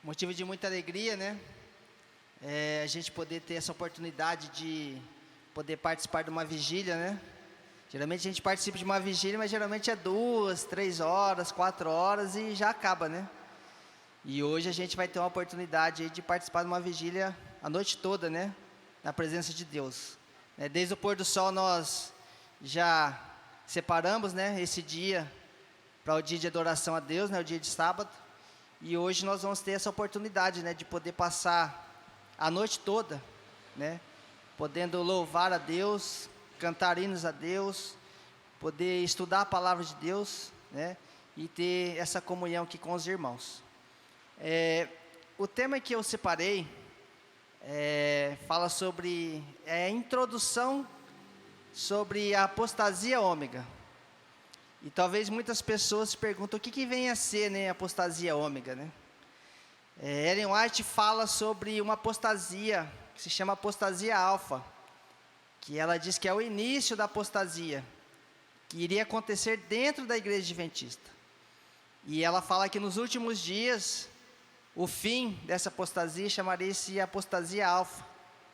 Motivo de muita alegria, né? A gente poder ter essa oportunidade de poder participar de uma vigília, né? Geralmente a gente participa de uma vigília, mas geralmente é 2, 3 horas, 4 horas e já acaba, né? E hoje a gente vai ter uma oportunidade aí de participar de uma vigília a noite toda, né? Na presença de Deus. Desde o pôr do sol nós já separamos, né? Esse dia para o dia de adoração a Deus, né? O dia de sábado. E hoje nós vamos ter essa oportunidade, né? De poder passar a noite toda, né? Podendo louvar a Deus, cantar hinos a Deus, poder estudar a palavra de Deus, né? E ter essa comunhão aqui com os irmãos. O tema que eu separei fala sobre a introdução sobre a apostasia ômega. E talvez muitas pessoas se perguntam o que vem a ser, né, a apostasia ômega, né? Ellen White fala sobre uma apostasia que se chama apostasia alfa, que ela diz que é o início da apostasia, que iria acontecer dentro da igreja adventista. E ela fala que nos últimos dias, o fim dessa apostasia chamaria-se apostasia alfa,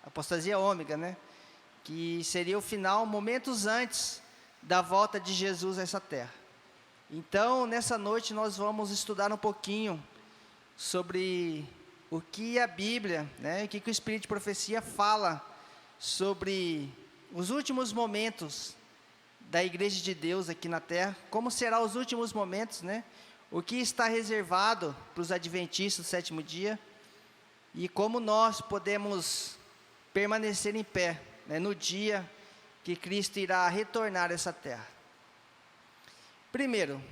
apostasia ômega, né? Que seria o final, momentos antes da volta de Jesus a essa terra. Então, nessa noite nós vamos estudar um pouquinho sobre o que a Bíblia, né, o que o Espírito de Profecia fala sobre os últimos momentos da Igreja de Deus aqui na terra, como serão os últimos momentos, né? O que está reservado para os adventistas do sétimo dia e como nós podemos permanecer em pé, né, no dia que Cristo irá retornar a essa terra. Primeiro,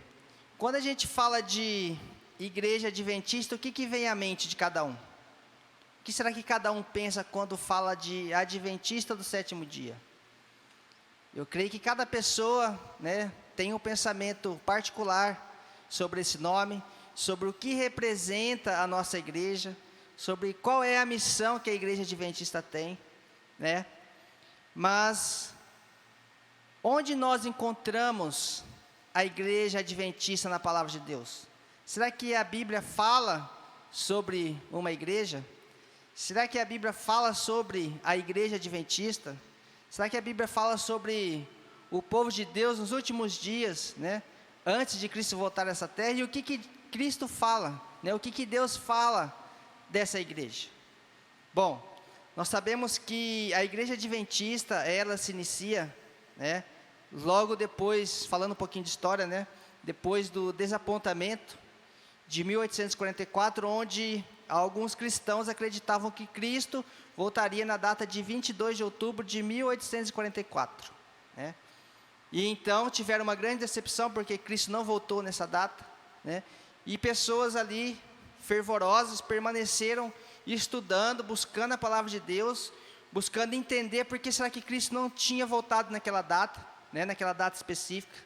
quando a gente fala de igreja adventista, o que vem à mente de cada um? O que será que cada um pensa quando fala de adventista do sétimo dia? Eu creio que cada pessoa, né, tem um pensamento particular sobre esse nome, sobre o que representa a nossa igreja, sobre qual é a missão que a igreja adventista tem, né? Mas onde nós encontramos a igreja adventista na palavra de Deus? Será que a Bíblia fala sobre uma igreja? Será que a Bíblia fala sobre a igreja adventista? Será que a Bíblia fala sobre o povo de Deus nos últimos dias, né? Antes de Cristo voltar a essa terra? E o que Cristo fala, né? O que Deus fala dessa igreja? Bom, nós sabemos que a igreja adventista, ela se inicia, né, logo depois, falando um pouquinho de história, né, depois do desapontamento de 1844, onde alguns cristãos acreditavam que Cristo voltaria na data de 22 de outubro de 1844, né? E então tiveram uma grande decepção, porque Cristo não voltou nessa data, né? E pessoas ali, fervorosas, permaneceram estudando, buscando a palavra de Deus, buscando entender por que será que Cristo não tinha voltado naquela data, né, naquela data específica.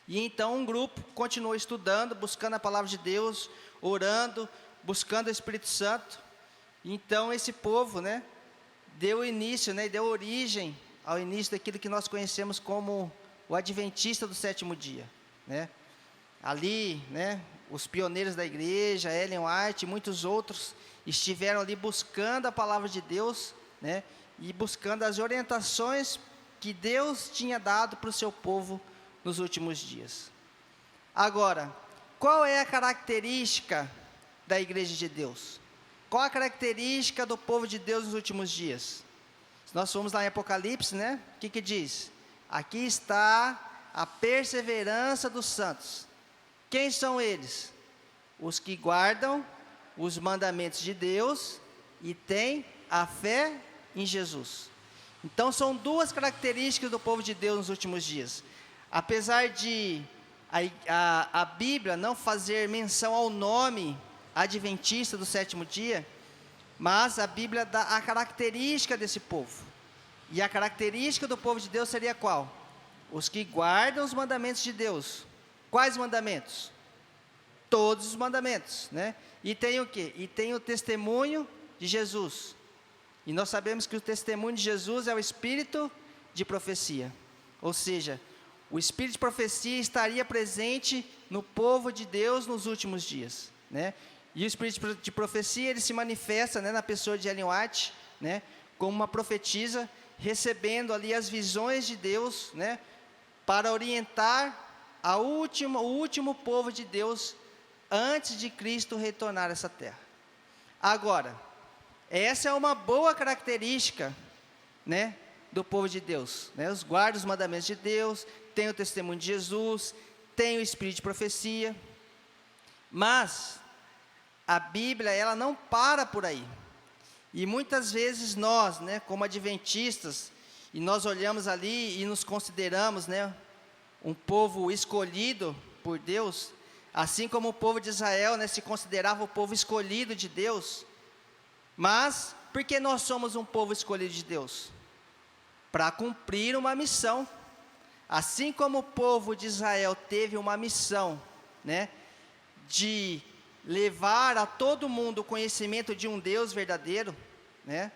E então um grupo continuou estudando, buscando a palavra de Deus, orando, buscando o Espírito Santo. Então esse povo, né, deu início, né, deu origem ao início daquilo que nós conhecemos como o adventista do sétimo dia, né? Ali, né, os pioneiros da igreja, Ellen White e muitos outros estiveram ali buscando a palavra de Deus, né, e buscando as orientações que Deus tinha dado para o seu povo nos últimos dias. Agora, qual é a característica da igreja de Deus? Qual a característica do povo de Deus nos últimos dias? Se nós formos lá em Apocalipse, né, o que diz? Aqui está a perseverança dos santos. Quem são eles? Os que guardam os mandamentos de Deus e têm a fé em Jesus. Então são duas características do povo de Deus nos últimos dias. Apesar de a Bíblia não fazer menção ao nome adventista do sétimo dia, mas a Bíblia dá a característica desse povo. E a característica do povo de Deus seria qual? Os que guardam os mandamentos de Deus. Quais mandamentos? Todos os mandamentos, né? E tem o quê? E tem o testemunho de Jesus. E nós sabemos que o testemunho de Jesus é o espírito de profecia. Ou seja, o espírito de profecia estaria presente no povo de Deus nos últimos dias, né? E o espírito de profecia, ele se manifesta, né, na pessoa de Ellen White, né, como uma profetisa, recebendo ali as visões de Deus, né, para orientar o último povo de Deus antes de Cristo retornar a essa terra. Agora, essa é uma boa característica, né, do povo de Deus, né, os guarda os mandamentos de Deus, tem o testemunho de Jesus, tem o espírito de profecia, mas a Bíblia, ela não para por aí. E muitas vezes nós, né, como adventistas, e nós olhamos ali e nos consideramos, né, um povo escolhido por Deus, assim como o povo de Israel, né, se considerava o povo escolhido de Deus. Mas por que nós somos um povo escolhido de Deus? Para cumprir uma missão. Assim como o povo de Israel teve uma missão, né, de levar a todo mundo o conhecimento de um Deus verdadeiro, né,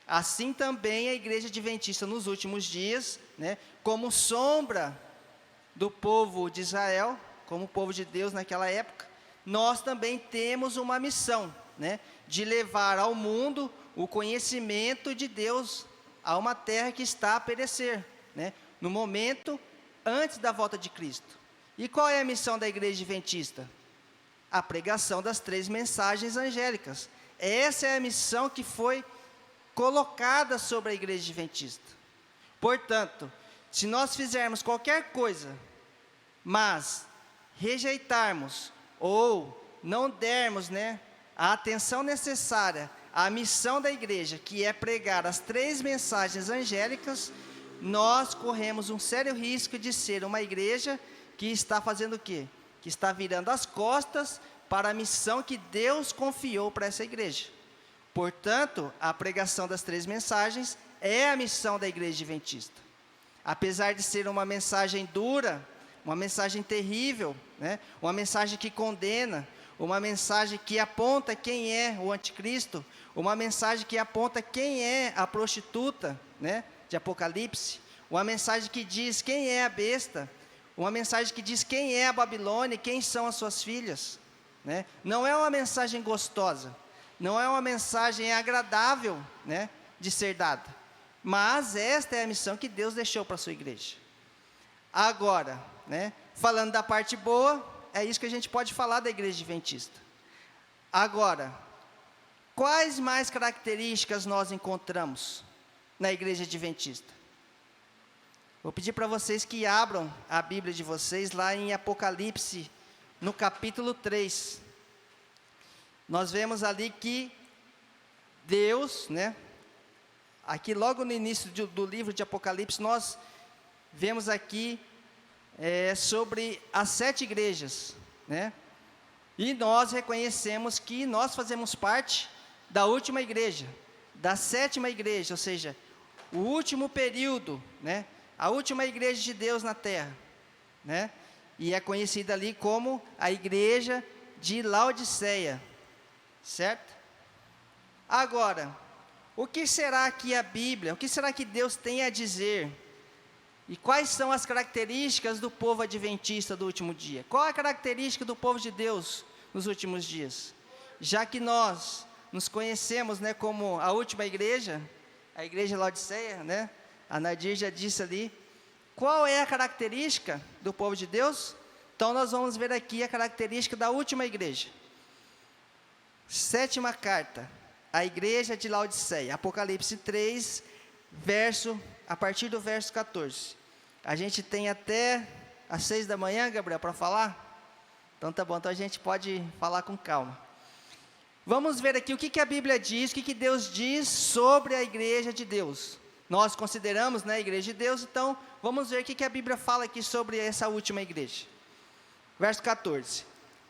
assim também a igreja adventista nos últimos dias, né, como sombra do povo de Israel, como o povo de Deus naquela época, nós também temos uma missão, né, de levar ao mundo o conhecimento de Deus a uma terra que está a perecer, né, no momento antes da volta de Cristo. E qual é a missão da igreja adventista? A pregação das 3 mensagens angélicas. Essa é a missão que foi colocada sobre a igreja adventista. Portanto, se nós fizermos qualquer coisa, mas rejeitarmos ou não dermos, né, a atenção necessária à missão da igreja, que é pregar as 3 mensagens angélicas, nós corremos um sério risco de ser uma igreja que está fazendo o quê? Que está virando as costas para a missão que Deus confiou para essa igreja. Portanto, a pregação das 3 mensagens é a missão da igreja adventista. Apesar de ser uma mensagem dura, uma mensagem terrível, né? Uma mensagem que condena, uma mensagem que aponta quem é o anticristo, uma mensagem que aponta quem é a prostituta, né, de Apocalipse, uma mensagem que diz quem é a besta, uma mensagem que diz quem é a Babilônia e quem são as suas filhas, né? Não é uma mensagem gostosa, não é uma mensagem agradável, né, de ser dada, mas esta é a missão que Deus deixou para a sua igreja. Agora, né, falando da parte boa, é isso que a gente pode falar da igreja adventista. Agora, quais mais características nós encontramos na igreja adventista? Vou pedir para vocês que abram a Bíblia de vocês lá em Apocalipse, no capítulo 3. Nós vemos ali que Deus, né, aqui logo no início do livro de Apocalipse, nós vemos aqui sobre as 7 igrejas, né? E nós reconhecemos que nós fazemos parte da última igreja, da 7ª igreja, ou seja, o último período, né? A última igreja de Deus na terra, né? E é conhecida ali como a igreja de Laodiceia, certo? Agora, o que será que a Bíblia, o que será que Deus tem a dizer? E quais são as características do povo adventista do último dia? Qual é a característica do povo de Deus nos últimos dias? Já que nós nos conhecemos, né, como a última igreja, a igreja de Laodiceia, né? A Nadir já disse ali. Qual é a característica do povo de Deus? Então nós vamos ver aqui a característica da última igreja. 7ª carta, a igreja de Laodiceia, Apocalipse 3, a partir do verso 14. A gente tem até às 6 da manhã, Gabriel, para falar? Então tá bom, então a gente pode falar com calma. Vamos ver aqui o que a Bíblia diz, o que Deus diz sobre a igreja de Deus. Nós consideramos, né, a igreja de Deus, então vamos ver o que a Bíblia fala aqui sobre essa última igreja. Verso 14.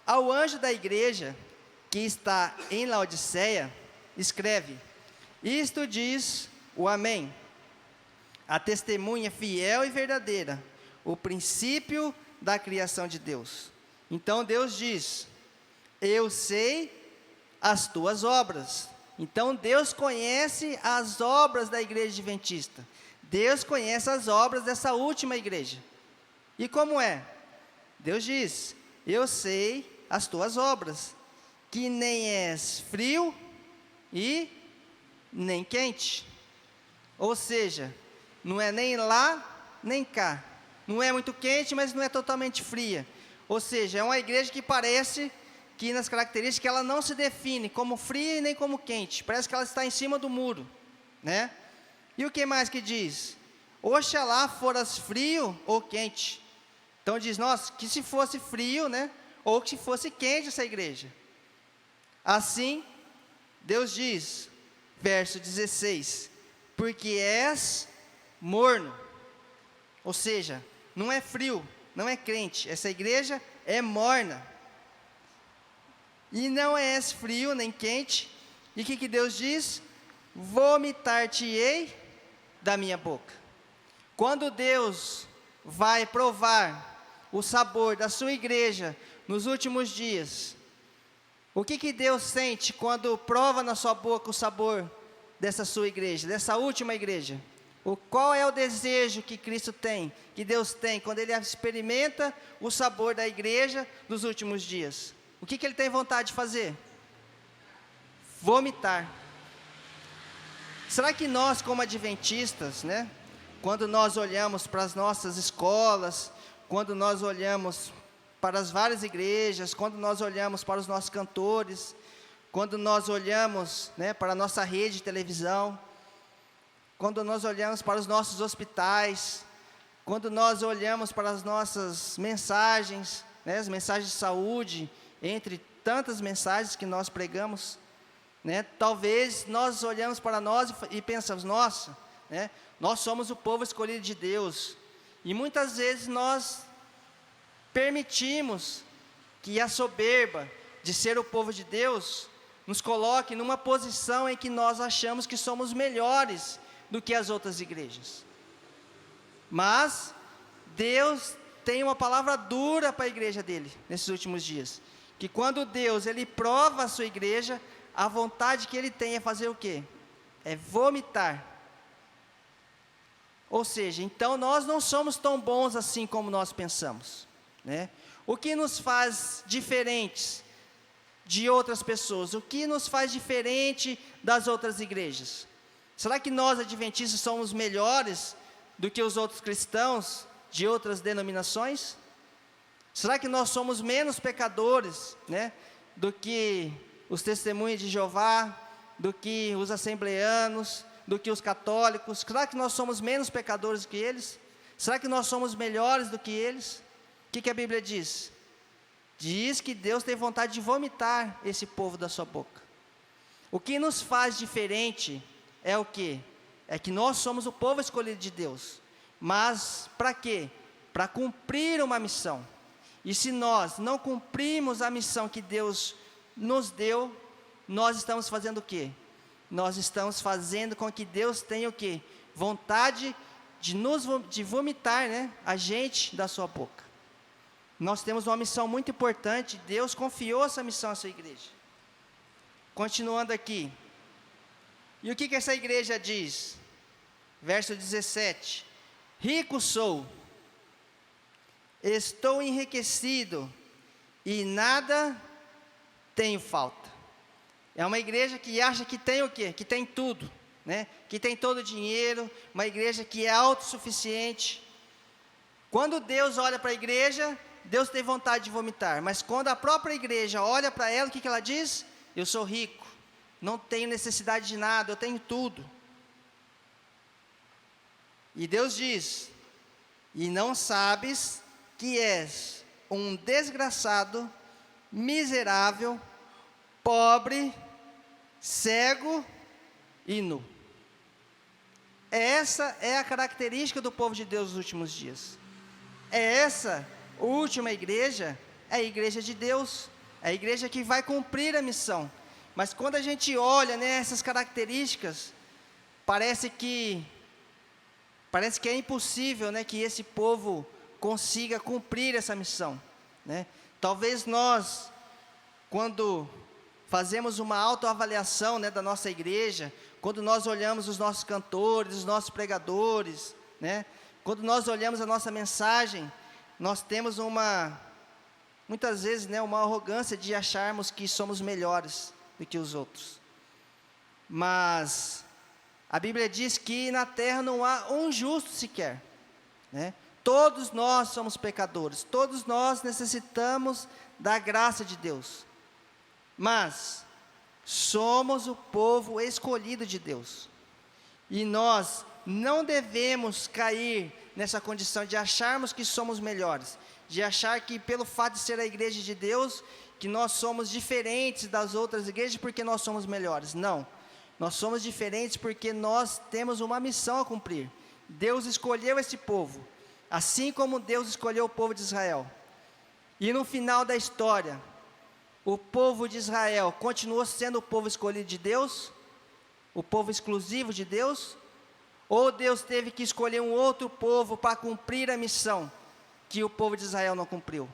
Ao anjo da igreja que está em Laodiceia, escreve: isto diz o Amém, a testemunha fiel e verdadeira, o princípio da criação de Deus. Então Deus diz: eu sei as tuas obras. Então Deus conhece as obras da igreja adventista. Deus conhece as obras dessa última igreja. E como é? Deus diz: eu sei as tuas obras, que nem és frio e nem quente. Ou seja, não é nem lá, nem cá. Não é muito quente, mas não é totalmente fria. Ou seja, é uma igreja que parece que nas características ela não se define como fria e nem como quente. Parece que ela está em cima do muro, né? E o que mais que diz? Oxalá foras frio ou quente. Então diz, nossa, que se fosse frio, né? Ou que se fosse quente essa igreja. Assim, Deus diz, verso 16, porque és morno. Ou seja, não é frio, não é crente. Essa igreja é morna. E não és frio nem quente. E o que Deus diz? Vomitar-te-ei da minha boca. Quando Deus vai provar o sabor da sua igreja nos últimos dias, o que Deus sente quando prova na sua boca o sabor dessa sua igreja, dessa última igreja? Qual é o desejo que Cristo tem, que Deus tem, quando Ele experimenta o sabor da igreja dos últimos dias? O que Ele tem vontade de fazer? Vomitar. Será que nós, como adventistas, né, quando nós olhamos para as nossas escolas, quando nós olhamos para as várias igrejas, quando nós olhamos para os nossos cantores, quando nós olhamos, né, para a nossa rede de televisão, quando nós olhamos para os nossos hospitais, quando nós olhamos para as nossas mensagens, né, as mensagens de saúde, entre tantas mensagens que nós pregamos, né, talvez nós olhamos para nós e pensamos, nossa, né, nós somos o povo escolhido de Deus, e muitas vezes nós permitimos que a soberba de ser o povo de Deus nos coloque numa posição em que nós achamos que somos melhores do que as outras igrejas. Mas Deus tem uma palavra dura para a igreja dele nesses últimos dias, que quando Deus ele prova a sua igreja, a vontade que ele tem é fazer o quê? É vomitar. Ou seja, então nós não somos tão bons assim como nós pensamos, né? O que nos faz diferentes de outras pessoas? O que nos faz diferente das outras igrejas? Será que nós adventistas somos melhores do que os outros cristãos de outras denominações? Será que nós somos menos pecadores, né, do que os testemunhas de Jeová, do que os assembleanos, do que os católicos? Será que nós somos menos pecadores do que eles? Será que nós somos melhores do que eles? O que a Bíblia diz? Diz que Deus tem vontade de vomitar esse povo da sua boca. O que nos faz diferente é o quê? É que nós somos o povo escolhido de Deus. Mas para quê? Para cumprir uma missão. E se nós não cumprimos a missão que Deus nos deu, nós estamos fazendo o quê? Nós estamos fazendo com que Deus tenha o quê? Vontade de vomitar, né, a gente da sua boca. Nós temos uma missão muito importante, Deus confiou essa missão à sua igreja. Continuando aqui. E o que essa igreja diz? Verso 17. Rico sou, estou enriquecido e nada tenho falta. É uma igreja que acha que tem o quê? Que tem tudo, né? Que tem todo o dinheiro, uma igreja que é autossuficiente. Quando Deus olha para a igreja, Deus tem vontade de vomitar, mas quando a própria igreja olha para ela, o que ela diz? Eu sou rico, não tenho necessidade de nada, eu tenho tudo. E Deus diz, e não sabes que és um desgraçado, miserável, pobre, cego e nu. Essa é a característica do povo de Deus nos últimos dias. Essa última igreja é a igreja de Deus, é a igreja que vai cumprir a missão. Mas quando a gente olha, né, essas características, parece que é impossível, né, que esse povo consiga cumprir essa missão, né? Talvez nós, quando fazemos uma autoavaliação, né, da nossa igreja, quando nós olhamos os nossos cantores, os nossos pregadores, né, quando nós olhamos a nossa mensagem, nós temos uma muitas vezes, né, uma arrogância de acharmos que somos melhores do que os outros. Mas a Bíblia diz que na terra não há um justo sequer, né? Todos nós somos pecadores, todos nós necessitamos da graça de Deus. Mas somos o povo escolhido de Deus. E nós não devemos cair nessa condição de acharmos que somos melhores, de achar que pelo fato de ser a igreja de Deus, que nós somos diferentes das outras igrejas porque nós somos melhores. Não, nós somos diferentes porque nós temos uma missão a cumprir. Deus escolheu esse povo, assim como Deus escolheu o povo de Israel. E no final da história, o povo de Israel continuou sendo o povo escolhido de Deus, o povo exclusivo de Deus, ou Deus teve que escolher um outro povo para cumprir a missão que o povo de Israel não cumpriu?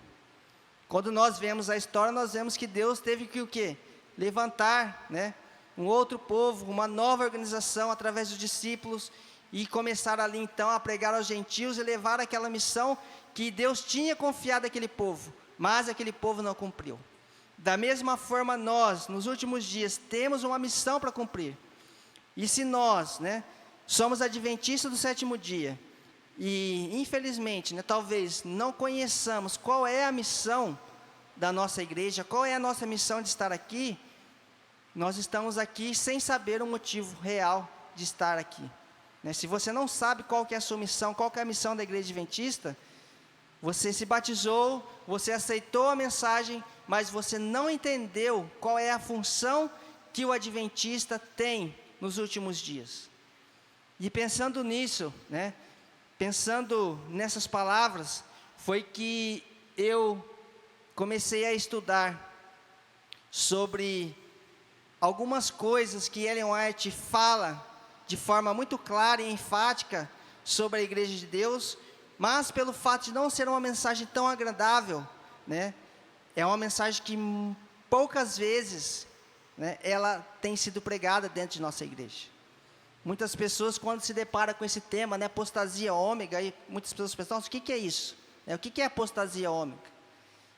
Quando nós vemos a história, nós vemos que Deus teve que o quê? Levantar, né, um outro povo, uma nova organização através dos discípulos, e começar ali então a pregar aos gentios e levar aquela missão que Deus tinha confiado àquele povo, mas aquele povo não cumpriu. Da mesma forma nós, nos últimos dias, temos uma missão para cumprir. E se nós, né, somos adventistas do sétimo dia, e infelizmente, né, talvez não conheçamos qual é a missão da nossa igreja, qual é a nossa missão de estar aqui, nós estamos aqui sem saber o motivo real de estar aqui, né? Se você não sabe qual que é a sua missão, qual que é a missão da igreja adventista, você se batizou, você aceitou a mensagem, mas você não entendeu qual é a função que o adventista tem nos últimos dias. E pensando nisso, né, pensando nessas palavras, foi que eu comecei a estudar sobre algumas coisas que Ellen White fala de forma muito clara e enfática sobre a igreja de Deus, mas pelo fato de não ser uma mensagem tão agradável, né, é uma mensagem que poucas vezes, né, ela tem sido pregada dentro de nossa igreja. Muitas pessoas, quando se deparam com esse tema, né, apostasia ômega, e muitas pessoas pensam, o que é isso? O que é apostasia ômega?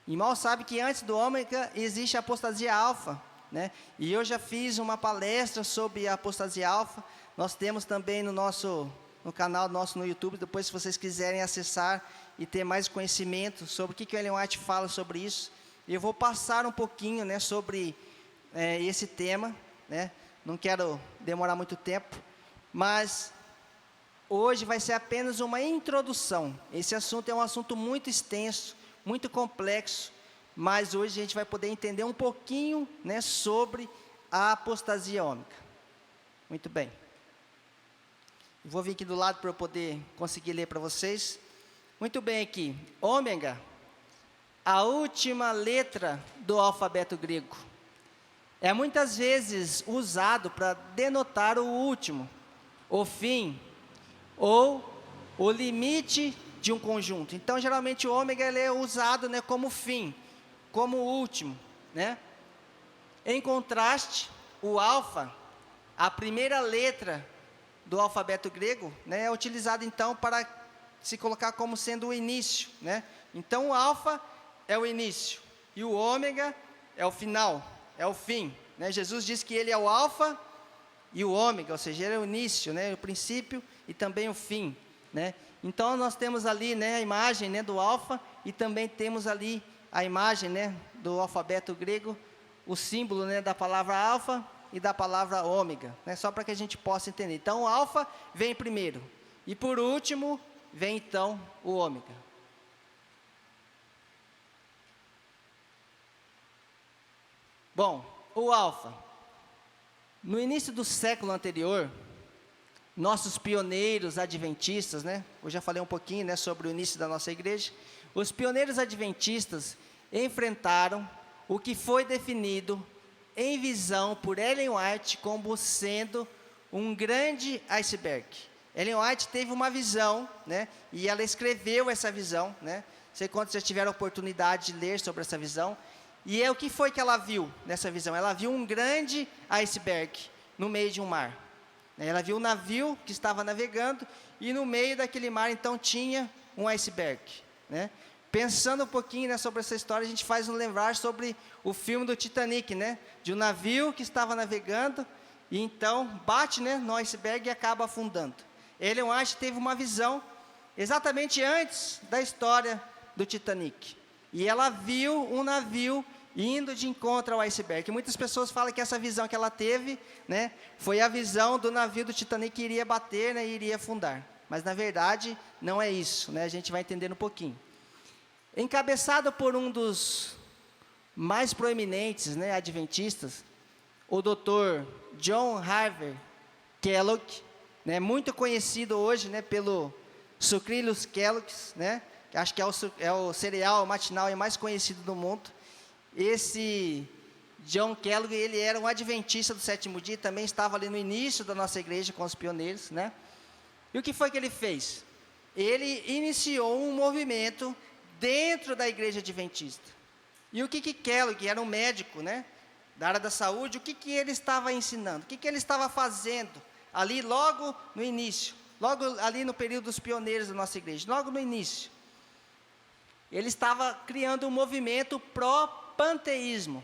E mal sabe que antes do ômega existe a apostasia alfa, né? E eu já fiz uma palestra sobre a apostasia alfa. Nós temos também no canal nosso no YouTube, depois se vocês quiserem acessar e ter mais conhecimento sobre o que o Ellen White fala sobre isso. E eu vou passar um pouquinho, né, sobre esse tema, né? Não quero demorar muito tempo, mas hoje vai ser apenas uma introdução. Esse assunto é um assunto muito extenso, muito complexo, mas hoje a gente vai poder entender um pouquinho, né, sobre a apostasia ômega. Muito bem. Vou vir aqui do lado para eu poder conseguir ler para vocês. Muito bem aqui. Ômega, a última letra do alfabeto grego. É muitas vezes usado para denotar o último, o fim, ou o limite de um conjunto. Então, geralmente, o ômega ele é usado, né, como fim, como último, né? Em contraste, o alfa, a primeira letra do alfabeto grego, né, é utilizado, então, para se colocar como sendo o início, né? Então, o alfa é o início, e o ômega é o final, é o fim, né? Jesus diz que ele é o alfa e o ômega, ou seja, ele é o início, né, o princípio e também o fim, né? Então nós temos ali, né, a imagem, né, do alfa, e também temos ali a imagem, né, do alfabeto grego, o símbolo, né, da palavra alfa e da palavra ômega, né, só para que a gente possa entender. Então o alfa vem primeiro, e por último vem então o ômega. Bom, o alfa. No início do século anterior, nossos pioneiros adventistas, né, eu já falei um pouquinho, né, sobre o início da nossa igreja, os pioneiros adventistas enfrentaram o que foi definido em visão por Ellen White como sendo um grande iceberg. Ellen White teve uma visão, né, e ela escreveu essa visão, né, não sei quantos já tiveram a oportunidade de ler sobre essa visão. E o que foi que ela viu nessa visão? Ela viu um grande iceberg no meio de um mar. Ela viu um navio que estava navegando, e no meio daquele mar, então, tinha um iceberg, né? pensando um pouquinho, né, sobre essa história, a gente faz um lembrar sobre o filme do Titanic, né, de um navio que estava navegando e então bate, né, no iceberg e acaba afundando. Ellen White teve uma visão exatamente antes da história do Titanic. E ela viu um navio indo de encontro ao iceberg. Muitas pessoas falam que essa visão que ela teve, né, foi a visão do navio do Titanic que iria bater, né, e iria afundar. Mas na verdade não é isso, né? A gente vai entender um pouquinho. Encabeçado por um dos mais proeminentes, né, adventistas, o Dr. John Harvey Kellogg, né, muito conhecido hoje, né, pelo Sucrilhos Kellogg's, né, que acho que é o cereal matinal mais conhecido do mundo. Esse John Kellogg, ele era um adventista do sétimo dia, também estava ali no início da nossa igreja com os pioneiros, né? E o que foi que ele fez? Ele iniciou um movimento dentro da igreja adventista. E o que Kellogg, era um médico, né, da área da saúde, o que ele estava ensinando? O que ele estava fazendo ali logo no início? Logo ali no período dos pioneiros da nossa igreja, logo no início. Ele estava criando um movimento pró-panteísmo.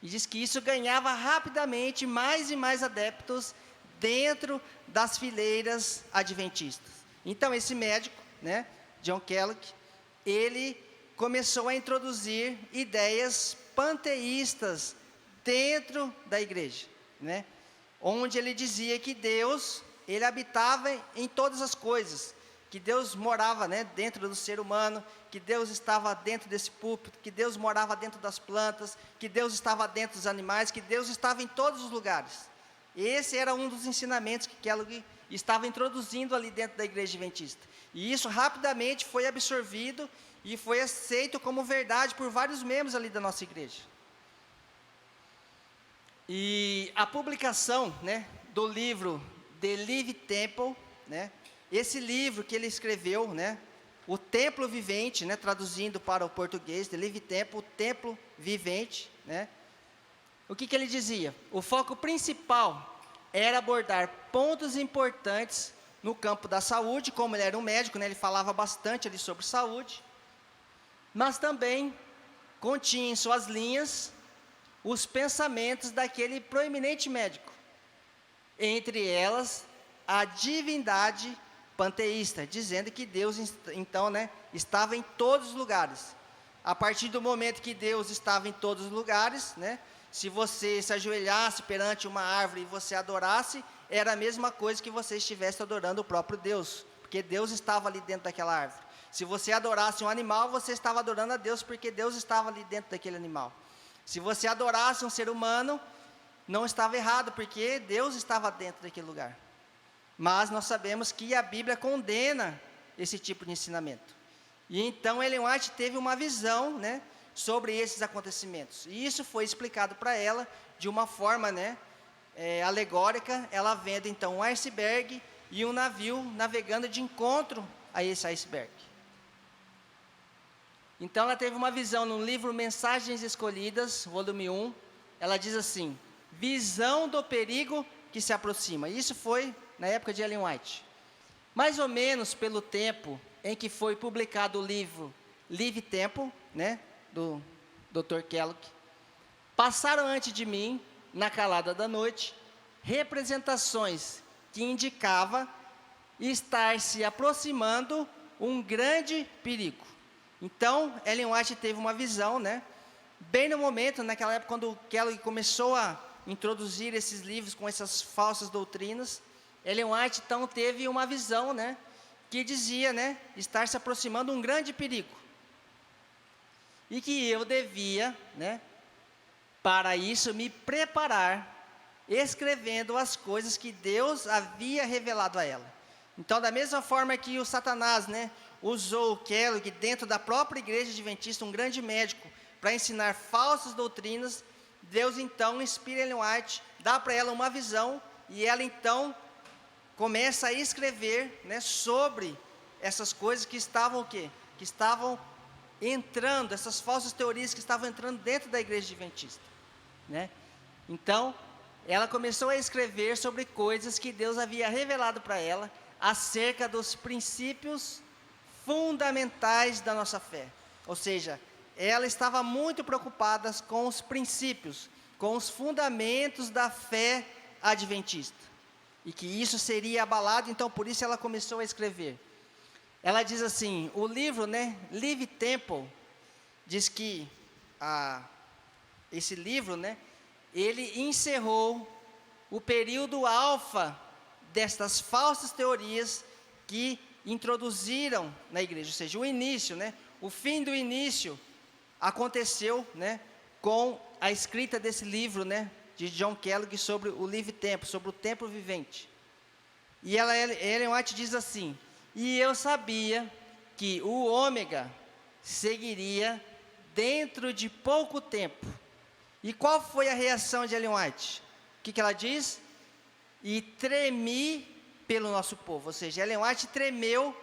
E diz que isso ganhava rapidamente mais e mais adeptos dentro das fileiras adventistas. Então, esse médico, né, John Kellogg, ele começou a introduzir ideias panteístas dentro da igreja, né, onde ele dizia que Deus, ele habitava em todas as coisas, que Deus morava, né, dentro do ser humano, que Deus estava dentro desse púlpito, que Deus morava dentro das plantas, que Deus estava dentro dos animais, que Deus estava em todos os lugares. Esse era um dos ensinamentos que Kellogg estava introduzindo ali dentro da igreja adventista. E isso rapidamente foi absorvido e foi aceito como verdade por vários membros ali da nossa igreja. E a publicação, né, do livro The Living Temple, né, esse livro que ele escreveu, né, o Templo Vivente, né, traduzindo para o português, The Living Temple, o Templo Vivente, né, o que ele dizia? O foco principal era abordar pontos importantes no campo da saúde, como ele era um médico, né, ele falava bastante ali sobre saúde, mas também continha em suas linhas os pensamentos daquele proeminente médico, entre elas a divindade panteísta, dizendo que Deus, então, né, estava em todos os lugares. A partir do momento que Deus estava em todos os lugares, né, se você se ajoelhasse perante uma árvore e você adorasse, era a mesma coisa que você estivesse adorando o próprio Deus, porque Deus estava ali dentro daquela árvore. Se você adorasse um animal, você estava adorando a Deus, porque Deus estava ali dentro daquele animal. Se você adorasse um ser humano, não estava errado, porque Deus estava dentro daquele lugar. Mas nós sabemos que a Bíblia condena esse tipo de ensinamento. E então Ellen White teve uma visão, né, sobre esses acontecimentos. E isso foi explicado para ela de uma forma, né, alegórica, ela vendo então um iceberg e um navio navegando de encontro a esse iceberg. Então ela teve uma visão no livro Mensagens Escolhidas, volume 1, ela diz assim: visão do perigo que se aproxima. Isso foi na época de Ellen White. Mais ou menos pelo tempo em que foi publicado o livro Living Temple, né, do Dr. Kellogg, passaram antes de mim, na calada da noite, representações que indicavam estar se aproximando um grande perigo. Então, Ellen White teve uma visão, né, bem no momento, naquela época, quando Kellogg começou a introduzir esses livros com essas falsas doutrinas, Ellen White, então, teve uma visão, né, que dizia, né, estar se aproximando um grande perigo. E que eu devia, né, para isso, me preparar, escrevendo as coisas que Deus havia revelado a ela. Então, da mesma forma que o Satanás, né, usou o Kellogg dentro da própria igreja adventista, um grande médico, para ensinar falsas doutrinas, Deus então inspira Ellen White, dá para ela uma visão, e ela então começa a escrever, né, sobre essas coisas que estavam o quê? Que estavam entrando, essas falsas teorias que estavam entrando dentro da igreja adventista, né? Então, ela começou a escrever sobre coisas que Deus havia revelado para ela, acerca dos princípios fundamentais da nossa fé. Ou seja, ela estava muito preocupada com os princípios, com os fundamentos da fé adventista. E que isso seria abalado, então por isso ela começou a escrever. Ela diz assim, o livro, Live Temple, diz que esse livro, ele encerrou o período alfa destas falsas teorias que introduziram na igreja, ou seja, o início, o fim do início aconteceu, com a escrita desse livro, de John Kellogg sobre o Live Temple, sobre o templo vivente. E Ellen White diz assim, e eu sabia que o ômega seguiria dentro de pouco tempo. E qual foi a reação de Ellen White? O que ela diz? E tremi pelo nosso povo. Ou seja, Ellen White tremeu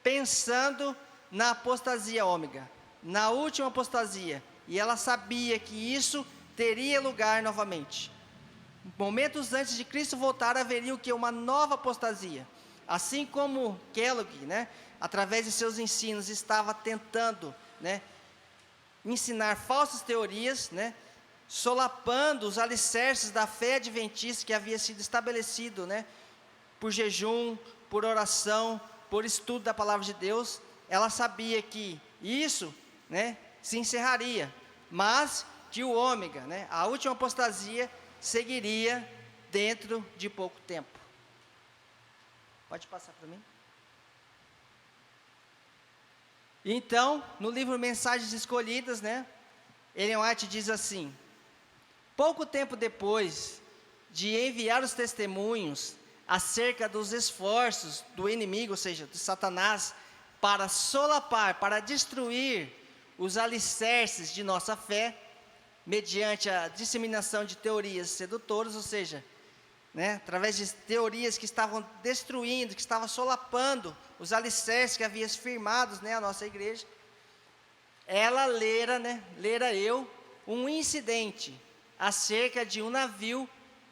pensando na apostasia ômega, na última apostasia. E ela sabia que isso teria lugar novamente. Momentos antes de Cristo voltar, haveria o que? Uma nova apostasia. Assim como Kellogg, através de seus ensinos, estava tentando, ensinar falsas teorias, solapando os alicerces da fé adventista que havia sido estabelecido, por jejum, por oração, por estudo da palavra de Deus. Ela sabia que isso, se encerraria, mas que o ômega, a última apostasia, seguiria dentro de pouco tempo. Pode passar para mim? Então, no livro Mensagens Escolhidas, Ellen White diz assim, pouco tempo depois de enviar os testemunhos acerca dos esforços do inimigo, ou seja, de Satanás, para solapar, para destruir os alicerces de nossa fé, mediante a disseminação de teorias sedutoras, ou seja, através de teorias que estavam destruindo, que estavam solapando os alicerces que haviam firmados, a nossa igreja, ela lera eu um incidente acerca de um navio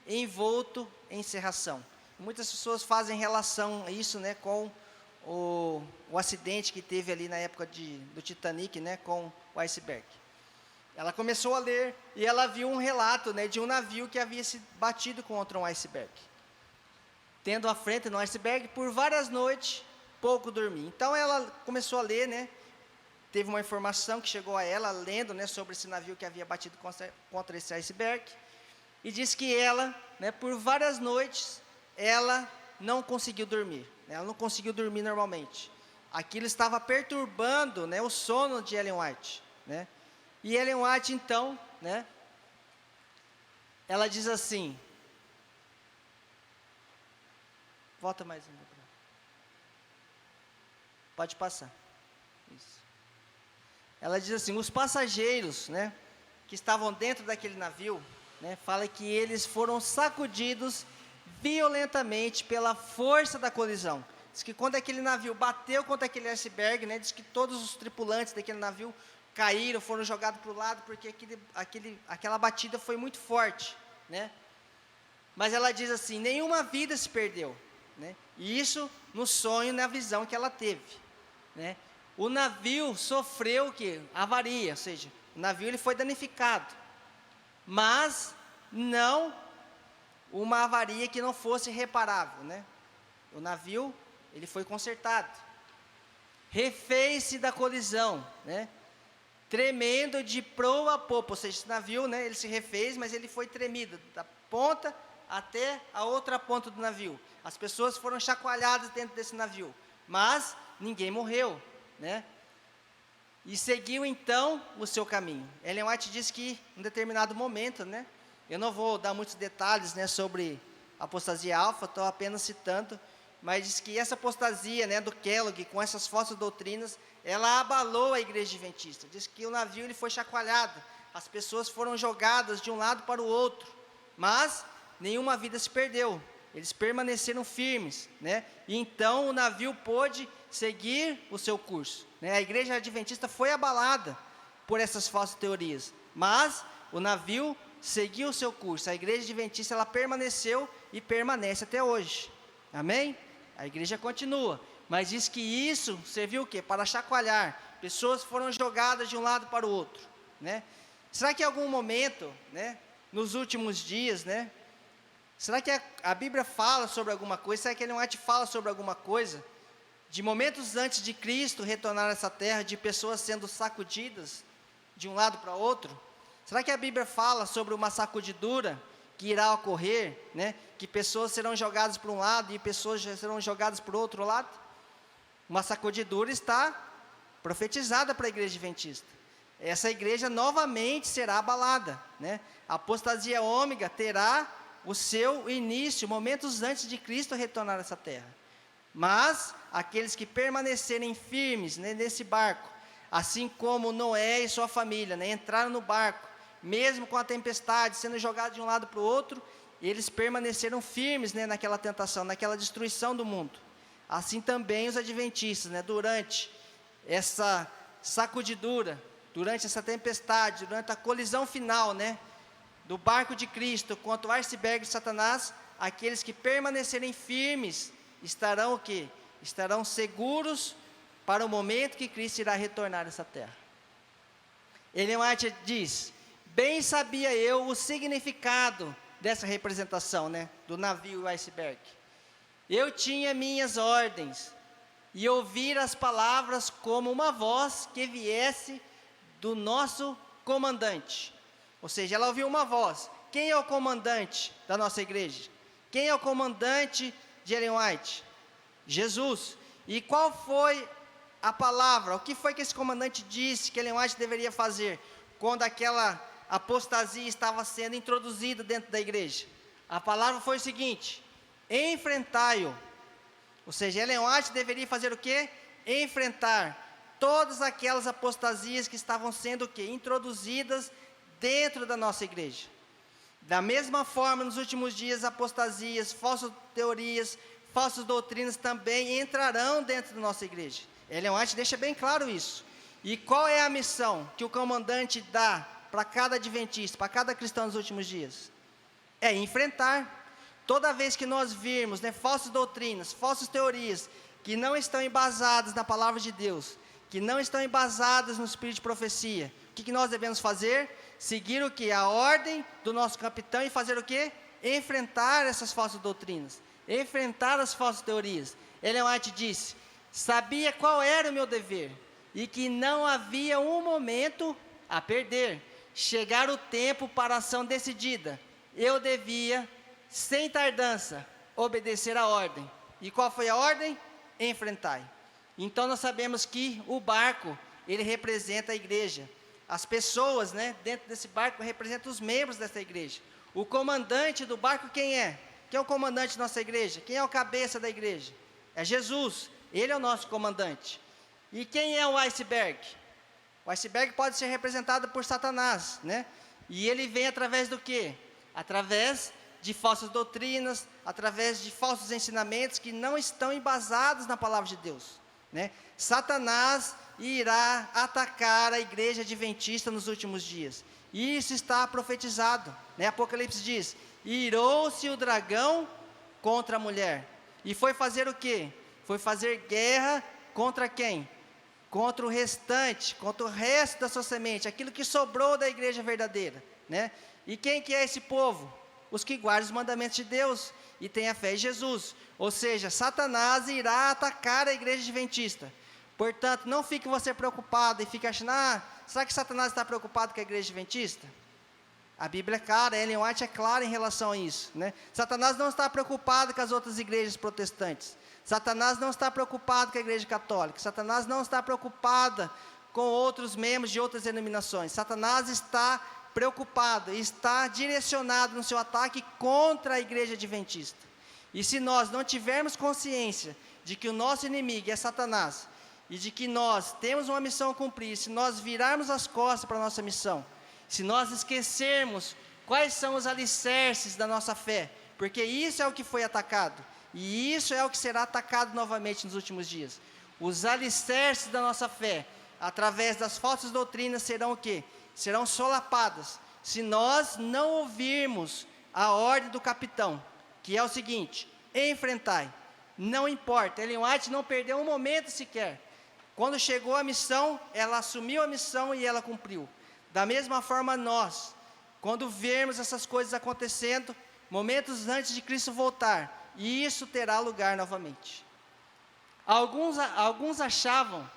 envolto em cerração. Muitas pessoas fazem relação a isso, com o acidente que teve ali na época do Titanic, com o iceberg. Ela começou a ler e ela viu um relato, de um navio que havia se batido contra um iceberg. Tendo à frente no iceberg, por várias noites, pouco dormir. Então ela começou a ler, teve uma informação que chegou a ela, lendo, sobre esse navio que havia batido contra esse iceberg. E diz que ela, por várias noites, ela não conseguiu dormir. Ela não conseguiu dormir normalmente. Aquilo estava perturbando, o sono de Ellen White, E Ellen White, então, ela diz assim, volta mais um. Pode passar. Isso. Ela diz assim, os passageiros, que estavam dentro daquele navio, fala que eles foram sacudidos violentamente pela força da colisão. Diz que quando aquele navio bateu contra aquele iceberg, diz que todos os tripulantes daquele navio caíram, foram jogados para o lado, porque aquela batida foi muito forte, Mas ela diz assim, nenhuma vida se perdeu, E isso no sonho, na visão que ela teve, O navio sofreu o quê? Avaria, ou seja, o navio ele foi danificado, mas não uma avaria que não fosse reparável, O navio, ele foi consertado, refez-se da colisão, tremendo de proa a popa, ou seja, esse navio, ele se refez, mas ele foi tremido, da ponta até a outra ponta do navio. As pessoas foram chacoalhadas dentro desse navio, mas ninguém morreu, E seguiu então o seu caminho. Ellen White diz que em um determinado momento, eu não vou dar muitos detalhes, sobre a apostasia alfa, estou apenas citando, mas diz que essa apostasia, do Kellogg, com essas falsas doutrinas, ela abalou a igreja adventista. Diz que o navio ele foi chacoalhado, as pessoas foram jogadas de um lado para o outro, mas nenhuma vida se perdeu, eles permaneceram firmes, E então o navio pôde seguir o seu curso, A igreja adventista foi abalada por essas falsas teorias, mas o navio seguiu o seu curso. A igreja adventista ela permaneceu e permanece até hoje. Amém? A igreja continua, mas diz que isso serviu o quê? Para chacoalhar, pessoas foram jogadas de um lado para o outro, né? Será que em algum momento, né, nos últimos dias, né, será que a Bíblia fala sobre alguma coisa? Será que Ellen White fala sobre alguma coisa? De momentos antes de Cristo retornar a essa terra, de pessoas sendo sacudidas de um lado para o outro? Será que a Bíblia fala sobre uma sacudidura que irá ocorrer, né? Que pessoas serão jogadas para um lado e pessoas serão jogadas para o outro lado? Uma sacudidura está profetizada para a igreja adventista. Essa igreja novamente será abalada, né? A apostasia ômega terá o seu início momentos antes de Cristo retornar a essa terra. Mas aqueles que permanecerem firmes, né, nesse barco, assim como Noé e sua família, né, entraram no barco, mesmo com a tempestade, sendo jogados de um lado para o outro, eles permaneceram firmes, né, naquela tentação, naquela destruição do mundo. Assim também os adventistas, né, durante essa sacudidura, durante essa tempestade, durante a colisão final, né, do barco de Cristo contra o iceberg de Satanás, aqueles que permanecerem firmes estarão o quê? Estarão seguros para o momento que Cristo irá retornar a essa terra. Ellen White diz: bem sabia eu o significado dessa representação, né, do navio e o iceberg. Eu tinha minhas ordens e ouvir as palavras como uma voz que viesse do nosso comandante. Ou seja, ela ouviu uma voz. Quem é o comandante da nossa igreja? Quem é o comandante de Ellen White? Jesus. E qual foi a palavra? O que foi que esse comandante disse que Ellen White deveria fazer quando aquela apostasia estava sendo introduzida dentro da igreja? A palavra foi o seguinte: enfrentai-o. Ou seja, Ellen White deveria fazer o quê? Enfrentar todas aquelas apostasias que estavam sendo o quê? Introduzidas dentro da nossa igreja. Da mesma forma, nos últimos dias, apostasias, falsas teorias, falsas doutrinas também entrarão dentro da nossa igreja. Ellen White deixa bem claro isso. E qual é a missão que o comandante dá para cada adventista, para cada cristão nos últimos dias? É enfrentar. Toda vez que nós virmos, né, falsas doutrinas, falsas teorias, que não estão embasadas na palavra de Deus, que não estão embasadas no espírito de profecia, o que nós devemos fazer? Seguir o que? A ordem do nosso capitão e fazer o que? Enfrentar essas falsas doutrinas, enfrentar as falsas teorias. Ellen White disse: sabia qual era o meu dever e que não havia um momento a perder. Chegar o tempo para a ação decidida. Eu devia, sem tardança, obedecer a ordem. E qual foi a ordem? Enfrentai. Então nós sabemos que o barco, ele representa a igreja. As pessoas, né, dentro desse barco representam os membros dessa igreja. O comandante do barco quem é? Quem é o comandante da nossa igreja? Quem é o cabeça da igreja? É Jesus. Ele é o nosso comandante. E quem é o iceberg? O iceberg pode ser representado por Satanás, né? E ele vem através do quê? Através de falsas doutrinas, através de falsos ensinamentos que não estão embasados na palavra de Deus, né? Satanás irá atacar a igreja adventista nos últimos dias. Isso está profetizado, né? Apocalipse diz: irou-se o dragão contra a mulher. E foi fazer o quê? Foi fazer guerra contra quem? Contra o restante, contra o resto da sua semente, aquilo que sobrou da igreja verdadeira, né? E quem que é esse povo? Os que guardam os mandamentos de Deus e têm a fé em Jesus. Ou seja, Satanás irá atacar a igreja adventista. Portanto, não fique você preocupado e fique achando: será que Satanás está preocupado com a igreja adventista? A Bíblia é clara, Ellen White é clara em relação a isso, né? Satanás não está preocupado com as outras igrejas protestantes. Satanás não está preocupado com a igreja católica. Satanás não está preocupado com outros membros de outras denominações. Satanás está preocupado, está direcionado no seu ataque contra a igreja adventista. E se nós não tivermos consciência de que o nosso inimigo é Satanás, e de que nós temos uma missão a cumprir, se nós virarmos as costas para a nossa missão, se nós esquecermos quais são os alicerces da nossa fé, porque isso é o que foi atacado, e isso é o que será atacado novamente nos últimos dias. Os alicerces da nossa fé, através das falsas doutrinas, serão o quê? Serão solapadas, se nós não ouvirmos a ordem do capitão, que é o seguinte: enfrentai. Não importa, Ellen White não perdeu um momento sequer. Quando chegou a missão, ela assumiu a missão e ela cumpriu. Da mesma forma nós, quando vermos essas coisas acontecendo, momentos antes de Cristo voltar, isso terá lugar novamente. Alguns achavam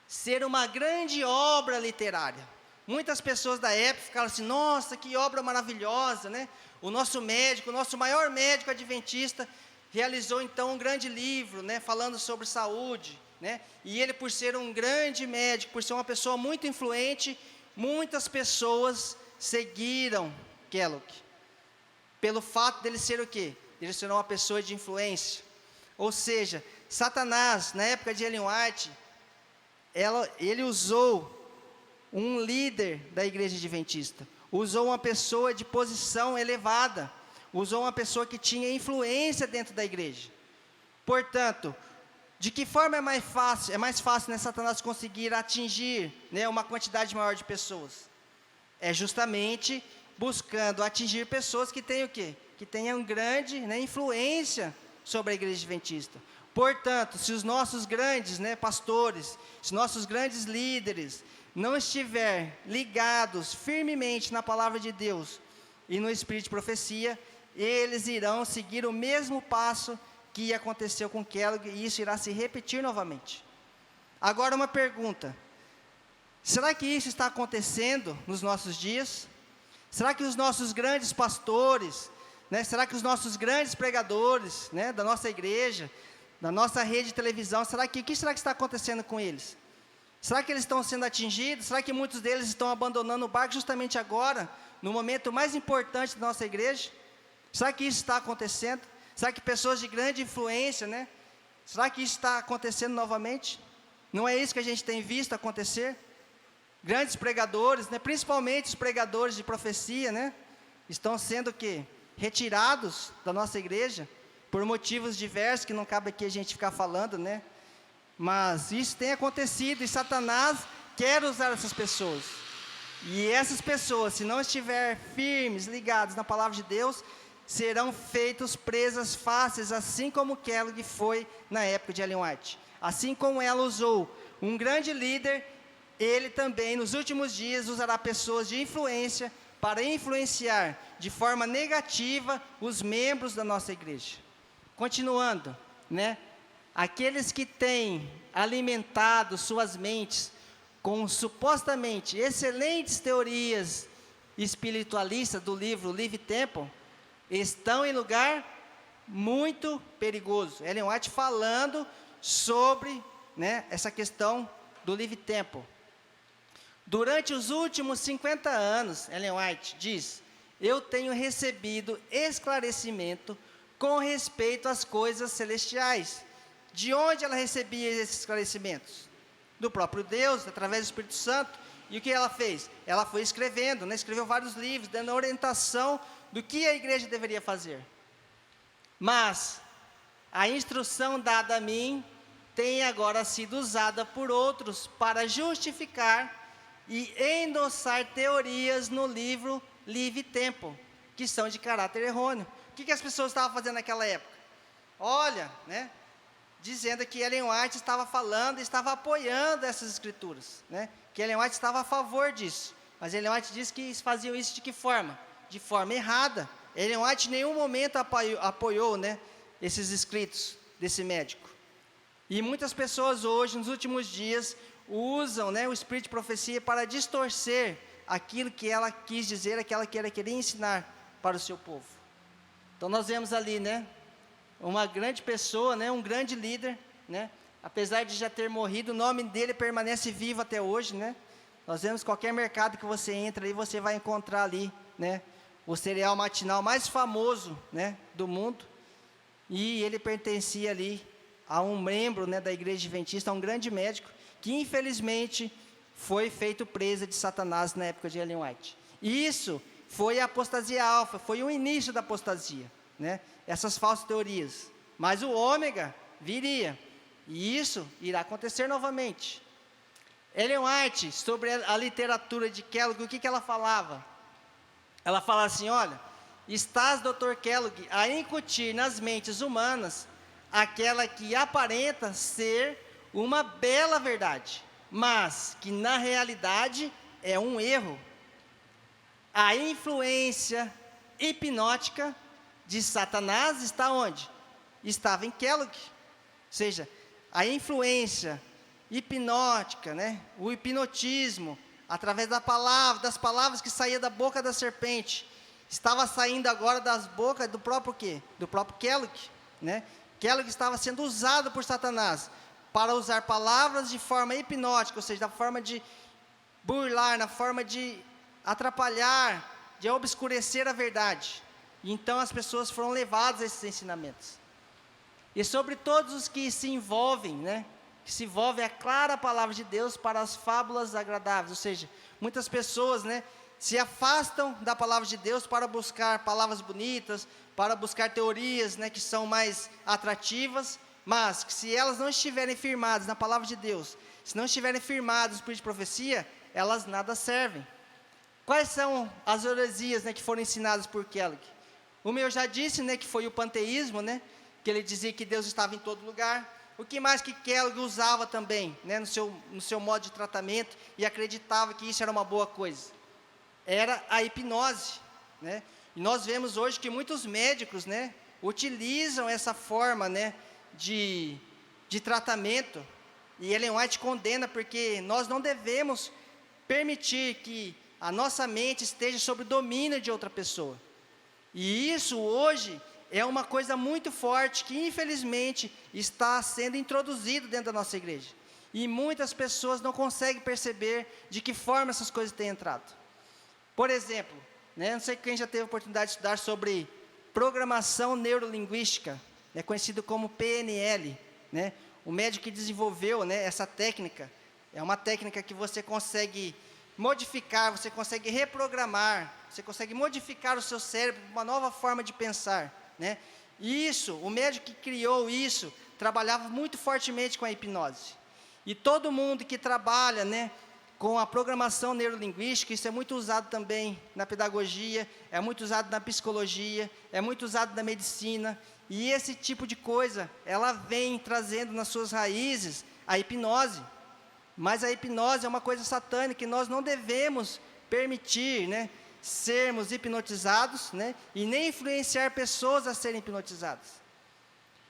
ser uma grande obra literária. Muitas pessoas da época ficaram assim, nossa, que obra maravilhosa, né? O nosso médico, o nosso maior médico adventista, realizou então um grande livro, né? Falando sobre saúde, né? E ele, por ser um grande médico, por ser uma pessoa muito influente, muitas pessoas seguiram Kellogg. Pelo fato dele ser o quê? Ele ser uma pessoa de influência. Ou seja, Satanás, na época de Ellen White, ele usou um líder da igreja adventista, usou uma pessoa de posição elevada, usou uma pessoa que tinha influência dentro da igreja. Portanto, de que forma é mais fácil, né, Satanás conseguir atingir, né, uma quantidade maior de pessoas? É justamente buscando atingir pessoas que tenham o quê? Que tenham grande, né, influência sobre a igreja adventista. Portanto, se os nossos grandes, né, pastores, se nossos grandes líderes não estiver ligados firmemente na palavra de Deus e no espírito de profecia, eles irão seguir o mesmo passo que aconteceu com Kellogg, e isso irá se repetir novamente. Agora uma pergunta: será que isso está acontecendo nos nossos dias? Será que os nossos grandes pastores, né, será que os nossos grandes pregadores, né, da nossa igreja, da nossa rede de televisão, o que será que está acontecendo com eles? Será que eles estão sendo atingidos? Será que muitos deles estão abandonando o barco justamente agora, no momento mais importante da nossa igreja? Será que isso está acontecendo? Será que pessoas de grande influência, né? Será que isso está acontecendo novamente? Não é isso que a gente tem visto acontecer? Grandes pregadores, né, principalmente os pregadores de profecia, né, estão sendo o quê? Retirados da nossa igreja, por motivos diversos, que não cabe aqui a gente ficar falando, né? Mas isso tem acontecido, e Satanás quer usar essas pessoas. E essas pessoas, se não estiverem firmes, ligadas na palavra de Deus, serão feitos presas fáceis, assim como Kellogg foi na época de Ellen White. Assim como ela usou um grande líder, ele também, nos últimos dias, usará pessoas de influência para influenciar de forma negativa os membros da nossa igreja. Continuando, né? Aqueles que têm alimentado suas mentes com supostamente excelentes teorias espiritualistas do livro Livre Temple, estão em lugar muito perigoso. Ellen White falando sobre, né, essa questão do Livre Temple. Durante os últimos 50 anos, Ellen White diz, eu tenho recebido esclarecimento com respeito às coisas celestiais. De onde ela recebia esses esclarecimentos? Do próprio Deus, através do Espírito Santo. E o que ela fez? Ela foi escrevendo, né? Escreveu vários livros, dando orientação do que a igreja deveria fazer. Mas a instrução dada a mim tem agora sido usada por outros para justificar e endossar teorias no livro Livre Temple, que são de caráter errôneo. O que as pessoas estavam fazendo naquela época? Olha, né, dizendo que Ellen White estava falando e estava apoiando essas escrituras, né, que Ellen White estava a favor disso. Mas Ellen White disse que faziam isso de que forma? De forma errada. Ellen White em nenhum momento apoiou, né, esses escritos desse médico. E muitas pessoas hoje, nos últimos dias, usam, né, o espírito de profecia para distorcer aquilo que ela quis dizer, aquilo que ela queria ensinar para o seu povo. Então nós vemos ali, né, uma grande pessoa, né, um grande líder, né, apesar de já ter morrido, o nome dele permanece vivo até hoje, né. Nós vemos qualquer mercado que você entra ali, você vai encontrar ali, né, o cereal matinal mais famoso, né, do mundo, e ele pertencia ali a um membro, né, da igreja adventista, a um grande médico, que infelizmente foi feito presa de Satanás na época de Ellen White. E isso foi a apostasia alfa, foi o início da apostasia, né? Essas falsas teorias. Mas o ômega viria, e isso irá acontecer novamente. Ellen White, sobre a literatura de Kellogg, o que ela falava? Ela fala assim, olha, estás, Dr. Kellogg, a incutir nas mentes humanas aquela que aparenta ser uma bela verdade, mas que na realidade é um erro. A influência hipnótica de Satanás está onde? Estava em Kellogg. Ou seja, a influência hipnótica, né? O hipnotismo, através das palavras que saíam da boca da serpente, estava saindo agora das bocas do próprio quê? Do próprio Kellogg, né? Kellogg estava sendo usado por Satanás para usar palavras de forma hipnótica, ou seja, da forma de burlar, na forma de atrapalhar, de obscurecer a verdade. E então as pessoas foram levadas a esses ensinamentos. E sobre todos os que se envolvem, né? Que se envolvem a clara palavra de Deus para as fábulas agradáveis. Ou seja, muitas pessoas, né, se afastam da palavra de Deus para buscar palavras bonitas, para buscar teorias, né, que são mais atrativas, mas que se elas não estiverem firmadas na palavra de Deus, se não estiverem firmadas no espírito de profecia, elas nada servem. Quais são as heresias, né, que foram ensinadas por Kellogg? Uma eu já disse, né, que foi o panteísmo, né, que ele dizia que Deus estava em todo lugar. O que mais que Kellogg usava também, né, no seu modo de tratamento, e acreditava que isso era uma boa coisa? Era a hipnose, né? E nós vemos hoje que muitos médicos, né, utilizam essa forma, né, de tratamento, e Ellen White condena, porque nós não devemos permitir que a nossa mente esteja sob o domínio de outra pessoa. E isso hoje é uma coisa muito forte que infelizmente está sendo introduzido dentro da nossa igreja. E muitas pessoas não conseguem perceber de que forma essas coisas têm entrado. Por exemplo, né, não sei quem já teve a oportunidade de estudar sobre programação neurolinguística, é conhecido como PNL, né? O médico que desenvolveu, né, essa técnica, é uma técnica que você consegue modificar, você consegue reprogramar, você consegue modificar o seu cérebro para uma nova forma de pensar, né? E isso, o médico que criou isso, trabalhava muito fortemente com a hipnose. E todo mundo que trabalha, né, com a programação neurolinguística, isso é muito usado também na pedagogia, é muito usado na psicologia, é muito usado na medicina, e esse tipo de coisa, ela vem trazendo nas suas raízes a hipnose. Mas a hipnose é uma coisa satânica e nós não devemos permitir, né, sermos hipnotizados, né, e nem influenciar pessoas a serem hipnotizadas.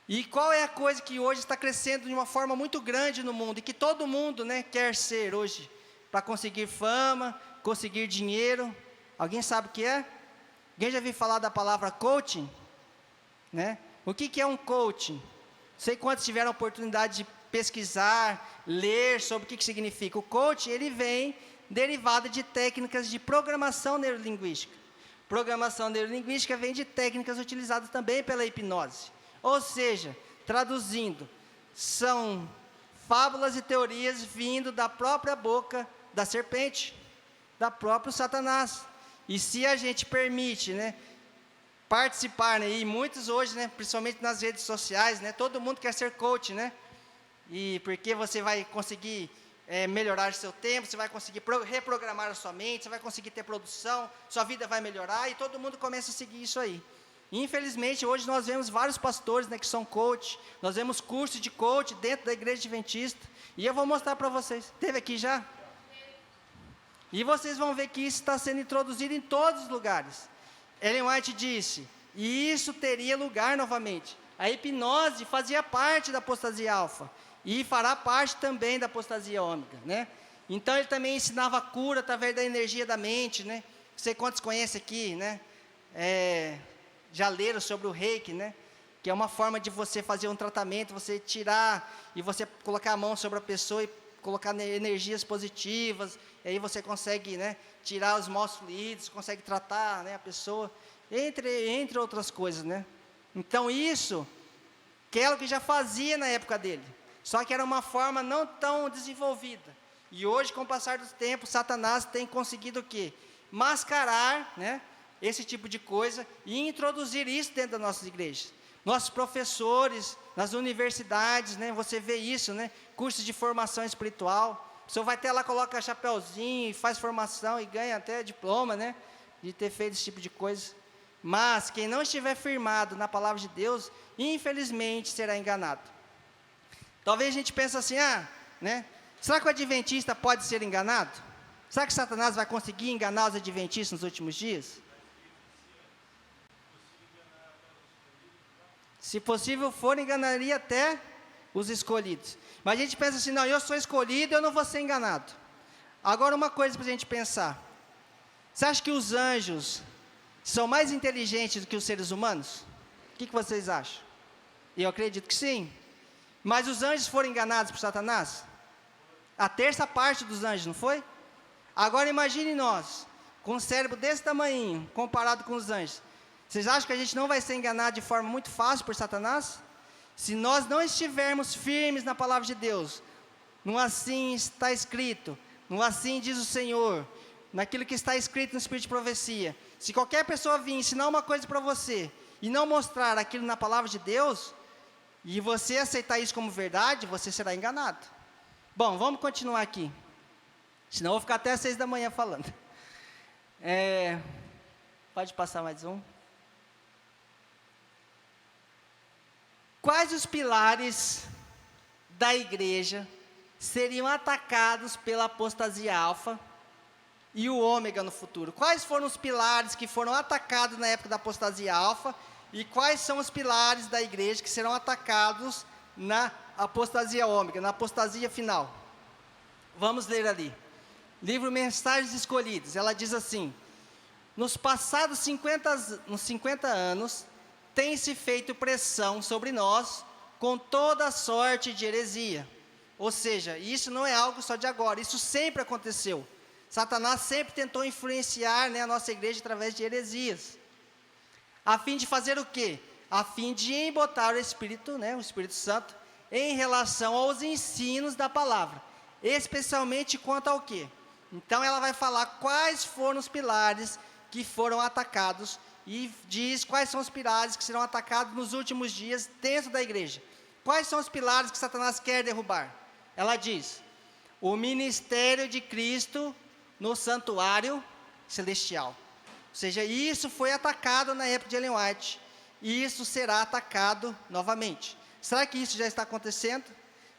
E qual é a coisa que hoje está crescendo de uma forma muito grande no mundo e que todo mundo, né, quer ser hoje, para conseguir fama, conseguir dinheiro? Alguém sabe o que é? Alguém já ouviu falar da palavra coaching? Né? O que é um coaching? Não sei quantos tiveram a oportunidade de pesquisar, ler sobre o que significa. O coaching, ele vem derivado de técnicas de programação neurolinguística. Programação neurolinguística vem de técnicas utilizadas também pela hipnose. Ou seja, traduzindo, são fábulas e teorias vindo da própria boca da serpente, da própria Satanás. E se a gente permite, né, participar, né, e muitos hoje, né, principalmente nas redes sociais, né, todo mundo quer ser coach, né? E porque você vai conseguir melhorar seu tempo, você vai conseguir reprogramar a sua mente, você vai conseguir ter produção, sua vida vai melhorar, e todo mundo começa a seguir isso aí. Infelizmente, hoje nós vemos vários pastores, né, que são coach, nós vemos cursos de coach dentro da igreja adventista, e eu vou mostrar para vocês. Teve aqui já? E vocês vão ver que isso está sendo introduzido em todos os lugares. Ellen White disse, e isso teria lugar novamente. A hipnose fazia parte da apostasia alfa, e fará parte também da apostasia ômega, né? Então ele também ensinava a cura através da energia da mente, né? Não sei quantos conhecem aqui, né? Já leram sobre o reiki, né? Que é uma forma de você fazer um tratamento, você tirar e você colocar a mão sobre a pessoa e colocar energias positivas, e aí você consegue, né, tirar os maus fluidos, consegue tratar, né, a pessoa, entre outras coisas, né? Então isso, Kellogg já fazia na época dele, só que era uma forma não tão desenvolvida. E hoje, com o passar do tempo, Satanás tem conseguido o quê? Mascarar, né, esse tipo de coisa e introduzir isso dentro das nossas igrejas. Nossos professores, nas universidades, né, você vê isso, né, cursos de formação espiritual, o senhor vai até lá, coloca chapéuzinho e faz formação e ganha até diploma, né, de ter feito esse tipo de coisa. Mas quem não estiver firmado na palavra de Deus, infelizmente será enganado. Talvez a gente pense assim, né? Será que o adventista pode ser enganado? Será que Satanás vai conseguir enganar os adventistas nos últimos dias? Se possível for, enganaria até os escolhidos. Mas a gente pensa assim, não, eu sou escolhido, eu não vou ser enganado. Agora uma coisa para a gente pensar. Você acha que os anjos são mais inteligentes do que os seres humanos? O que vocês acham? Eu acredito que sim. Mas os anjos foram enganados por Satanás? A terça parte dos anjos, não foi? Agora imagine nós, com um cérebro desse tamanho, comparado com os anjos. Vocês acham que a gente não vai ser enganado de forma muito fácil por Satanás? Se nós não estivermos firmes na palavra de Deus, no assim está escrito, no assim diz o Senhor, naquilo que está escrito no Espírito de Profecia, se qualquer pessoa vir ensinar uma coisa para você, e não mostrar aquilo na palavra de Deus, e você aceitar isso como verdade, você será enganado. Bom, vamos continuar aqui, senão eu vou ficar até às 6 da manhã falando. Pode passar mais um. Quais os pilares da igreja seriam atacados pela apostasia alfa e o ômega no futuro? Quais foram os pilares que foram atacados na época da apostasia alfa e quais são os pilares da igreja que serão atacados na apostasia ômega, na apostasia final? Vamos ler ali. Livro Mensagens Escolhidas, ela diz assim: nos passados 50 anos, tem-se feito pressão sobre nós com toda sorte de heresia. Ou seja, isso não é algo só de agora, isso sempre aconteceu. Satanás sempre tentou influenciar, né, a nossa igreja através de heresias. A fim de fazer o quê? A fim de embotar o Espírito, né, o Espírito Santo, em relação aos ensinos da palavra. Especialmente quanto ao quê? Então ela vai falar quais foram os pilares que foram atacados e diz quais são os pilares que serão atacados nos últimos dias dentro da igreja. Quais são os pilares que Satanás quer derrubar? Ela diz: o ministério de Cristo no santuário celestial. Ou seja, isso foi atacado na época de Ellen White, e isso será atacado novamente. Será que isso já está acontecendo?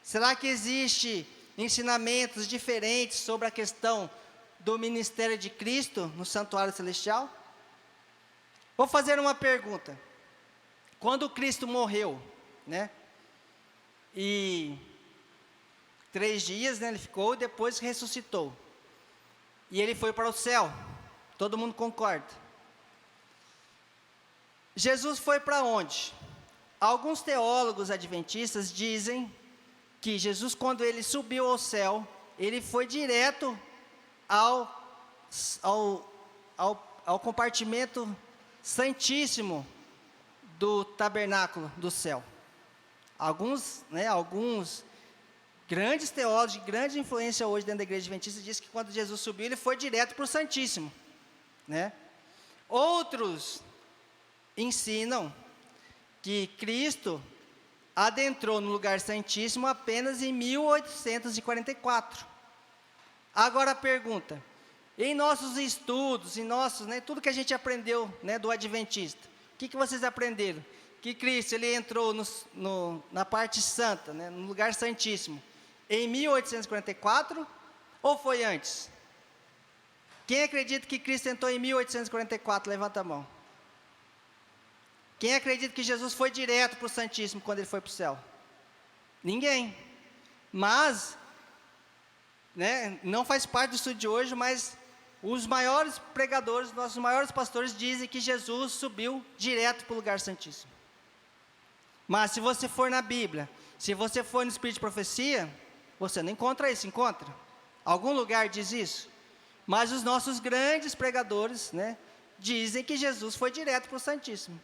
Será que existe ensinamentos diferentes sobre a questão do ministério de Cristo no santuário celestial? Vou fazer uma pergunta. Quando Cristo morreu, né, e 3 dias, né, ele ficou, depois ressuscitou, e ele foi para o céu, todo mundo concorda. Jesus foi para onde? Alguns teólogos adventistas dizem que Jesus, quando ele subiu ao céu, ele foi direto ao compartimento santíssimo do tabernáculo do céu. Alguns grandes teólogos de grande influência hoje dentro da igreja adventista dizem que quando Jesus subiu, ele foi direto para o Santíssimo, né? Outros ensinam que Cristo adentrou no lugar santíssimo apenas em 1844. Agora a pergunta: em nossos estudos, tudo que a gente aprendeu, né, do adventista, o que vocês aprenderam? Que Cristo ele entrou na parte santa, né, no lugar santíssimo, em 1844 ou foi antes? Quem acredita que Cristo entrou em 1844? Levanta a mão. Quem acredita que Jesus foi direto para o Santíssimo quando ele foi para o céu? Ninguém. Mas, né, não faz parte do estudo de hoje, mas os maiores pregadores, nossos maiores pastores dizem que Jesus subiu direto para o lugar santíssimo. Mas se você for na Bíblia, se você for no Espírito de Profecia, você não encontra isso, encontra? Algum lugar diz isso? Mas os nossos grandes pregadores, né, dizem que Jesus foi direto para o Santíssimo.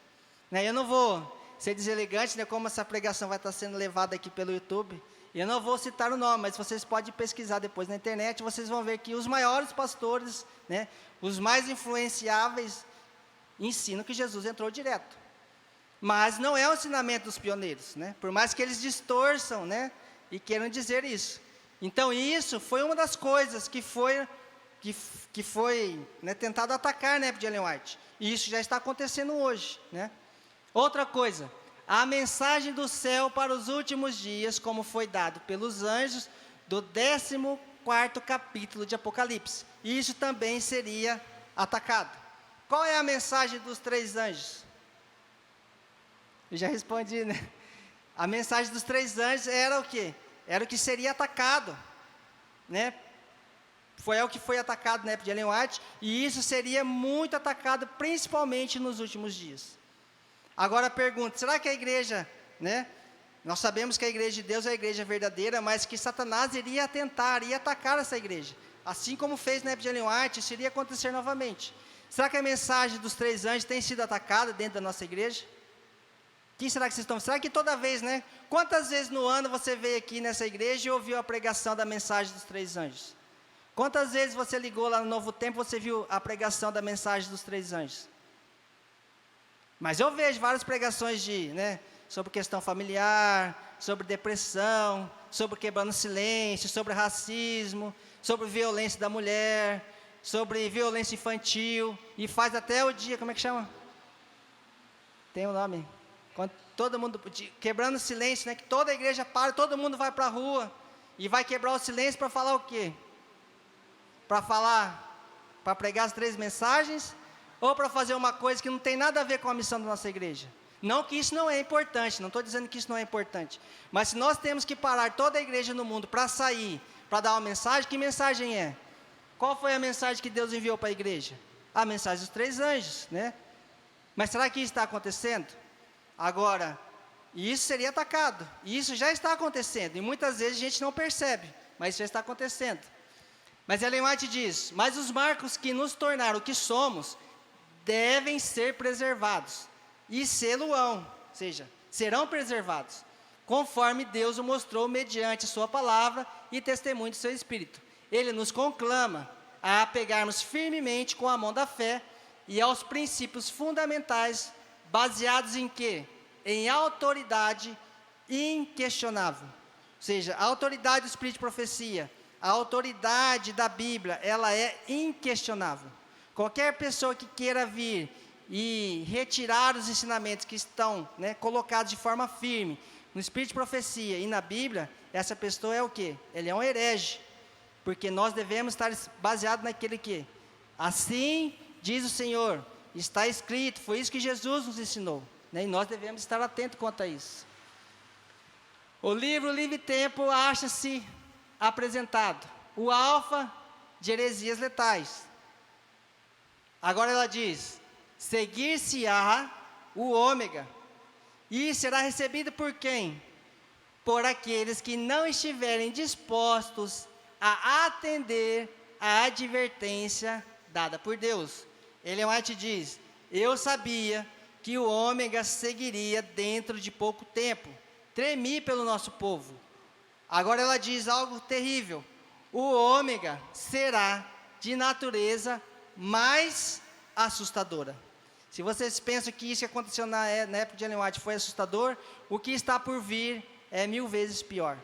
Né, eu não vou ser deselegante, né, como essa pregação vai estar sendo levada aqui pelo YouTube. Eu não vou citar o nome, mas vocês podem pesquisar depois na internet, vocês vão ver que os maiores pastores, né, os mais influenciáveis, ensinam que Jesus entrou direto. Mas não é o ensinamento dos pioneiros, né, por mais que eles distorçam, né, e queiram dizer isso. Então isso foi uma das coisas que foi né, tentado atacar na época de Ellen White. E isso já está acontecendo hoje, né. Outra coisa, a mensagem do céu para os últimos dias, como foi dado pelos anjos do 14º capítulo de Apocalipse. Isso também seria atacado. Qual é a mensagem dos 3 anjos? Eu já respondi, né? A mensagem dos 3 anjos era o quê? Era o que seria atacado, né? Foi o que foi atacado na época de Ellen White, e isso seria muito atacado, principalmente nos últimos dias. Agora a pergunta, será que a igreja, né? Nós sabemos que a igreja de Deus é a igreja verdadeira, mas que Satanás iria tentar, iria atacar essa igreja. Assim como fez na época de Ellen White, isso iria acontecer novamente. Será que a mensagem dos 3 anjos tem sido atacada dentro da nossa igreja? Quem será que vocês estão? Será que toda vez, né? Quantas vezes no ano você veio aqui nessa igreja e ouviu a pregação da mensagem dos 3 anjos? Quantas vezes você ligou lá no Novo Tempo e você viu a pregação da mensagem dos 3 anjos? Mas eu vejo várias pregações sobre questão familiar, sobre depressão, sobre quebrando silêncio, sobre racismo, sobre violência da mulher, sobre violência infantil, e faz até o dia, como é que chama? Tem um nome. Quando todo mundo, quebrando silêncio, né? Que toda a igreja para, todo mundo vai para a rua, e vai quebrar o silêncio para falar o quê? Para pregar as 3 mensagens, ou para fazer uma coisa que não tem nada a ver com a missão da nossa igreja? Não que isso não é importante, não estou dizendo que isso não é importante, mas se nós temos que parar toda a igreja no mundo para sair, para dar uma mensagem, que mensagem é? Qual foi a mensagem que Deus enviou para a igreja? A mensagem dos 3 anjos, né? Mas será que isso está acontecendo? Agora, isso seria atacado, e isso já está acontecendo, e muitas vezes a gente não percebe, mas isso já está acontecendo. Mas Ellen White diz, mas os marcos que nos tornaram o que somos, devem ser preservados, e sê-lo-ão, ou seja, serão preservados, conforme Deus o mostrou mediante sua palavra e testemunho de seu Espírito. Ele nos conclama a apegarmos firmemente com a mão da fé e aos princípios fundamentais, baseados em quê? Em autoridade inquestionável. Ou seja, a autoridade do Espírito de profecia, a autoridade da Bíblia, ela é inquestionável. Qualquer pessoa que queira vir e retirar os ensinamentos que estão, né, colocados de forma firme no Espírito de profecia e na Bíblia, essa pessoa é o quê? Ele é um herege, porque nós devemos estar baseados naquele que, assim diz o Senhor, está escrito, foi isso que Jesus nos ensinou, né, e nós devemos estar atentos quanto a isso. O livro Livre Tempo acha-se apresentado, o alfa de heresias letais. Agora ela diz, seguir-se-á o ômega, e será recebido por quem? Por aqueles que não estiverem dispostos a atender à advertência dada por Deus. Ellen White diz, eu sabia que o ômega seguiria dentro de pouco tempo, tremi pelo nosso povo. Agora ela diz algo terrível, o ômega será de natureza mais assustadora. Se vocês pensam que isso que aconteceu na época de Ellen White foi assustador, o que está por vir é 1000 vezes pior.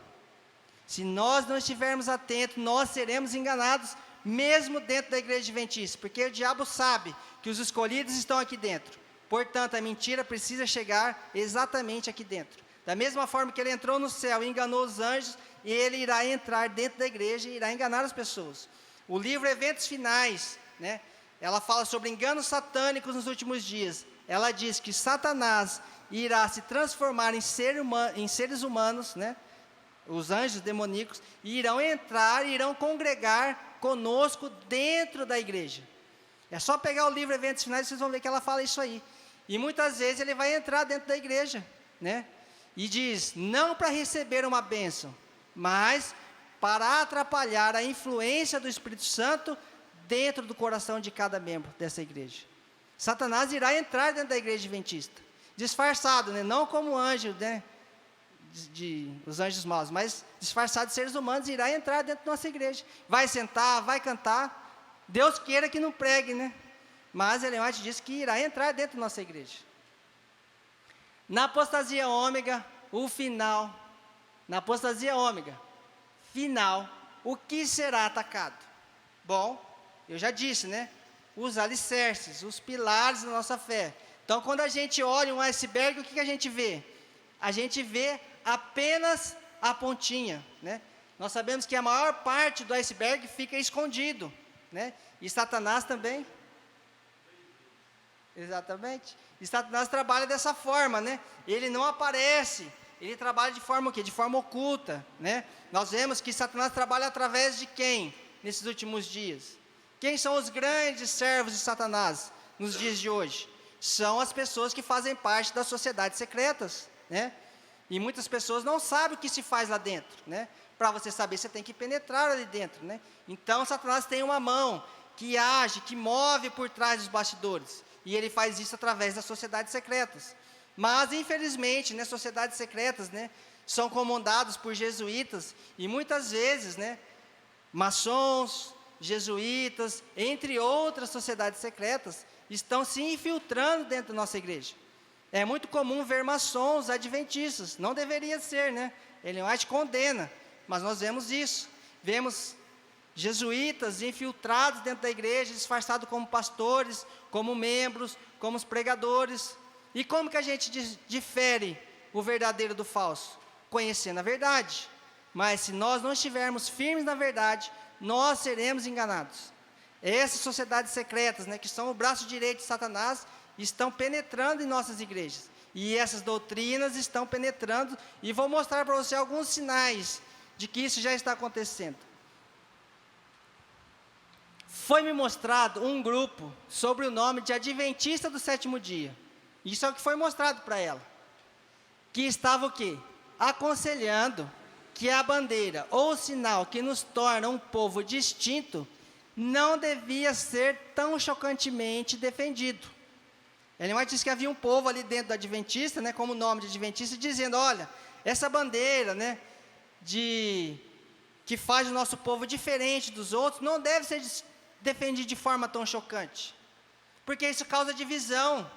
Se nós não estivermos atentos, nós seremos enganados, mesmo dentro da igreja adventista, porque o diabo sabe que os escolhidos estão aqui dentro. Portanto, a mentira precisa chegar exatamente aqui dentro. Da mesma forma que ele entrou no céu e enganou os anjos, ele irá entrar dentro da igreja e irá enganar as pessoas. O livro Eventos Finais, né? Ela fala sobre enganos satânicos nos últimos dias. Ela diz que Satanás irá se transformar em seres humanos, né? Os anjos demoníacos, e irão entrar, irão congregar conosco dentro da igreja. É só pegar o livro Eventos Finais e vocês vão ver que ela fala isso aí. E muitas vezes ele vai entrar dentro da igreja, né? E diz, não para receber uma bênção, mas para atrapalhar a influência do Espírito Santo dentro do coração de cada membro dessa igreja. Satanás irá entrar dentro da igreja adventista, disfarçado, né? Não como anjo, né? Os anjos maus, mas disfarçado de seres humanos, irá entrar dentro da nossa igreja. Vai sentar, vai cantar. Deus queira que não pregue, né? Mas Ellen White diz que irá entrar dentro da nossa igreja. Na apostasia ômega, o final. Na apostasia ômega, final, o que será atacado? Bom, eu já disse, né? Os alicerces, os pilares da nossa fé. Então, quando a gente olha um iceberg, o que a gente vê? a gente vê apenas a pontinha, né? Nós sabemos que a maior parte do iceberg fica escondido, né? E Satanás também. Exatamente. E Satanás trabalha dessa forma, né? Ele não aparece, ele trabalha de forma o quê? De forma oculta, né? Nós vemos que Satanás trabalha através de quem nesses últimos dias? Quem são os grandes servos de Satanás nos dias de hoje? São as pessoas que fazem parte das sociedades secretas, né? E muitas pessoas não sabem o que se faz lá dentro, né? Para você saber, você tem que penetrar ali dentro, né? Então, Satanás tem uma mão que age, que move por trás dos bastidores. E ele faz isso através das sociedades secretas. Mas, infelizmente, né, sociedades secretas, né, são comandadas por jesuítas. E muitas vezes, né, maçons, jesuítas, entre outras sociedades secretas, estão se infiltrando dentro da nossa igreja. É muito comum ver maçons adventistas. Não deveria ser, né? Ellen White condena, mas nós vemos isso. Vemos jesuítas infiltrados dentro da igreja, disfarçados como pastores, como membros, como os pregadores. E como que a gente difere o verdadeiro do falso? Conhecendo a verdade. Mas se nós não estivermos firmes na verdade, nós seremos enganados. Essas sociedades secretas, né, que são o braço direito de Satanás, estão penetrando em nossas igrejas. E essas doutrinas estão penetrando, e vou mostrar para você alguns sinais de que isso já está acontecendo. Foi-me mostrado um grupo sobre o nome de Adventista do Sétimo Dia. Isso é o que foi mostrado para ela. Que estava o quê? Aconselhando que a bandeira ou o sinal que nos torna um povo distinto não devia ser tão chocantemente defendido. Ellen White disse que havia um povo ali dentro do Adventista, né, como o nome de Adventista, dizendo, olha, essa bandeira, né, que faz o nosso povo diferente dos outros, não deve ser defendido de forma tão chocante, porque isso causa divisão.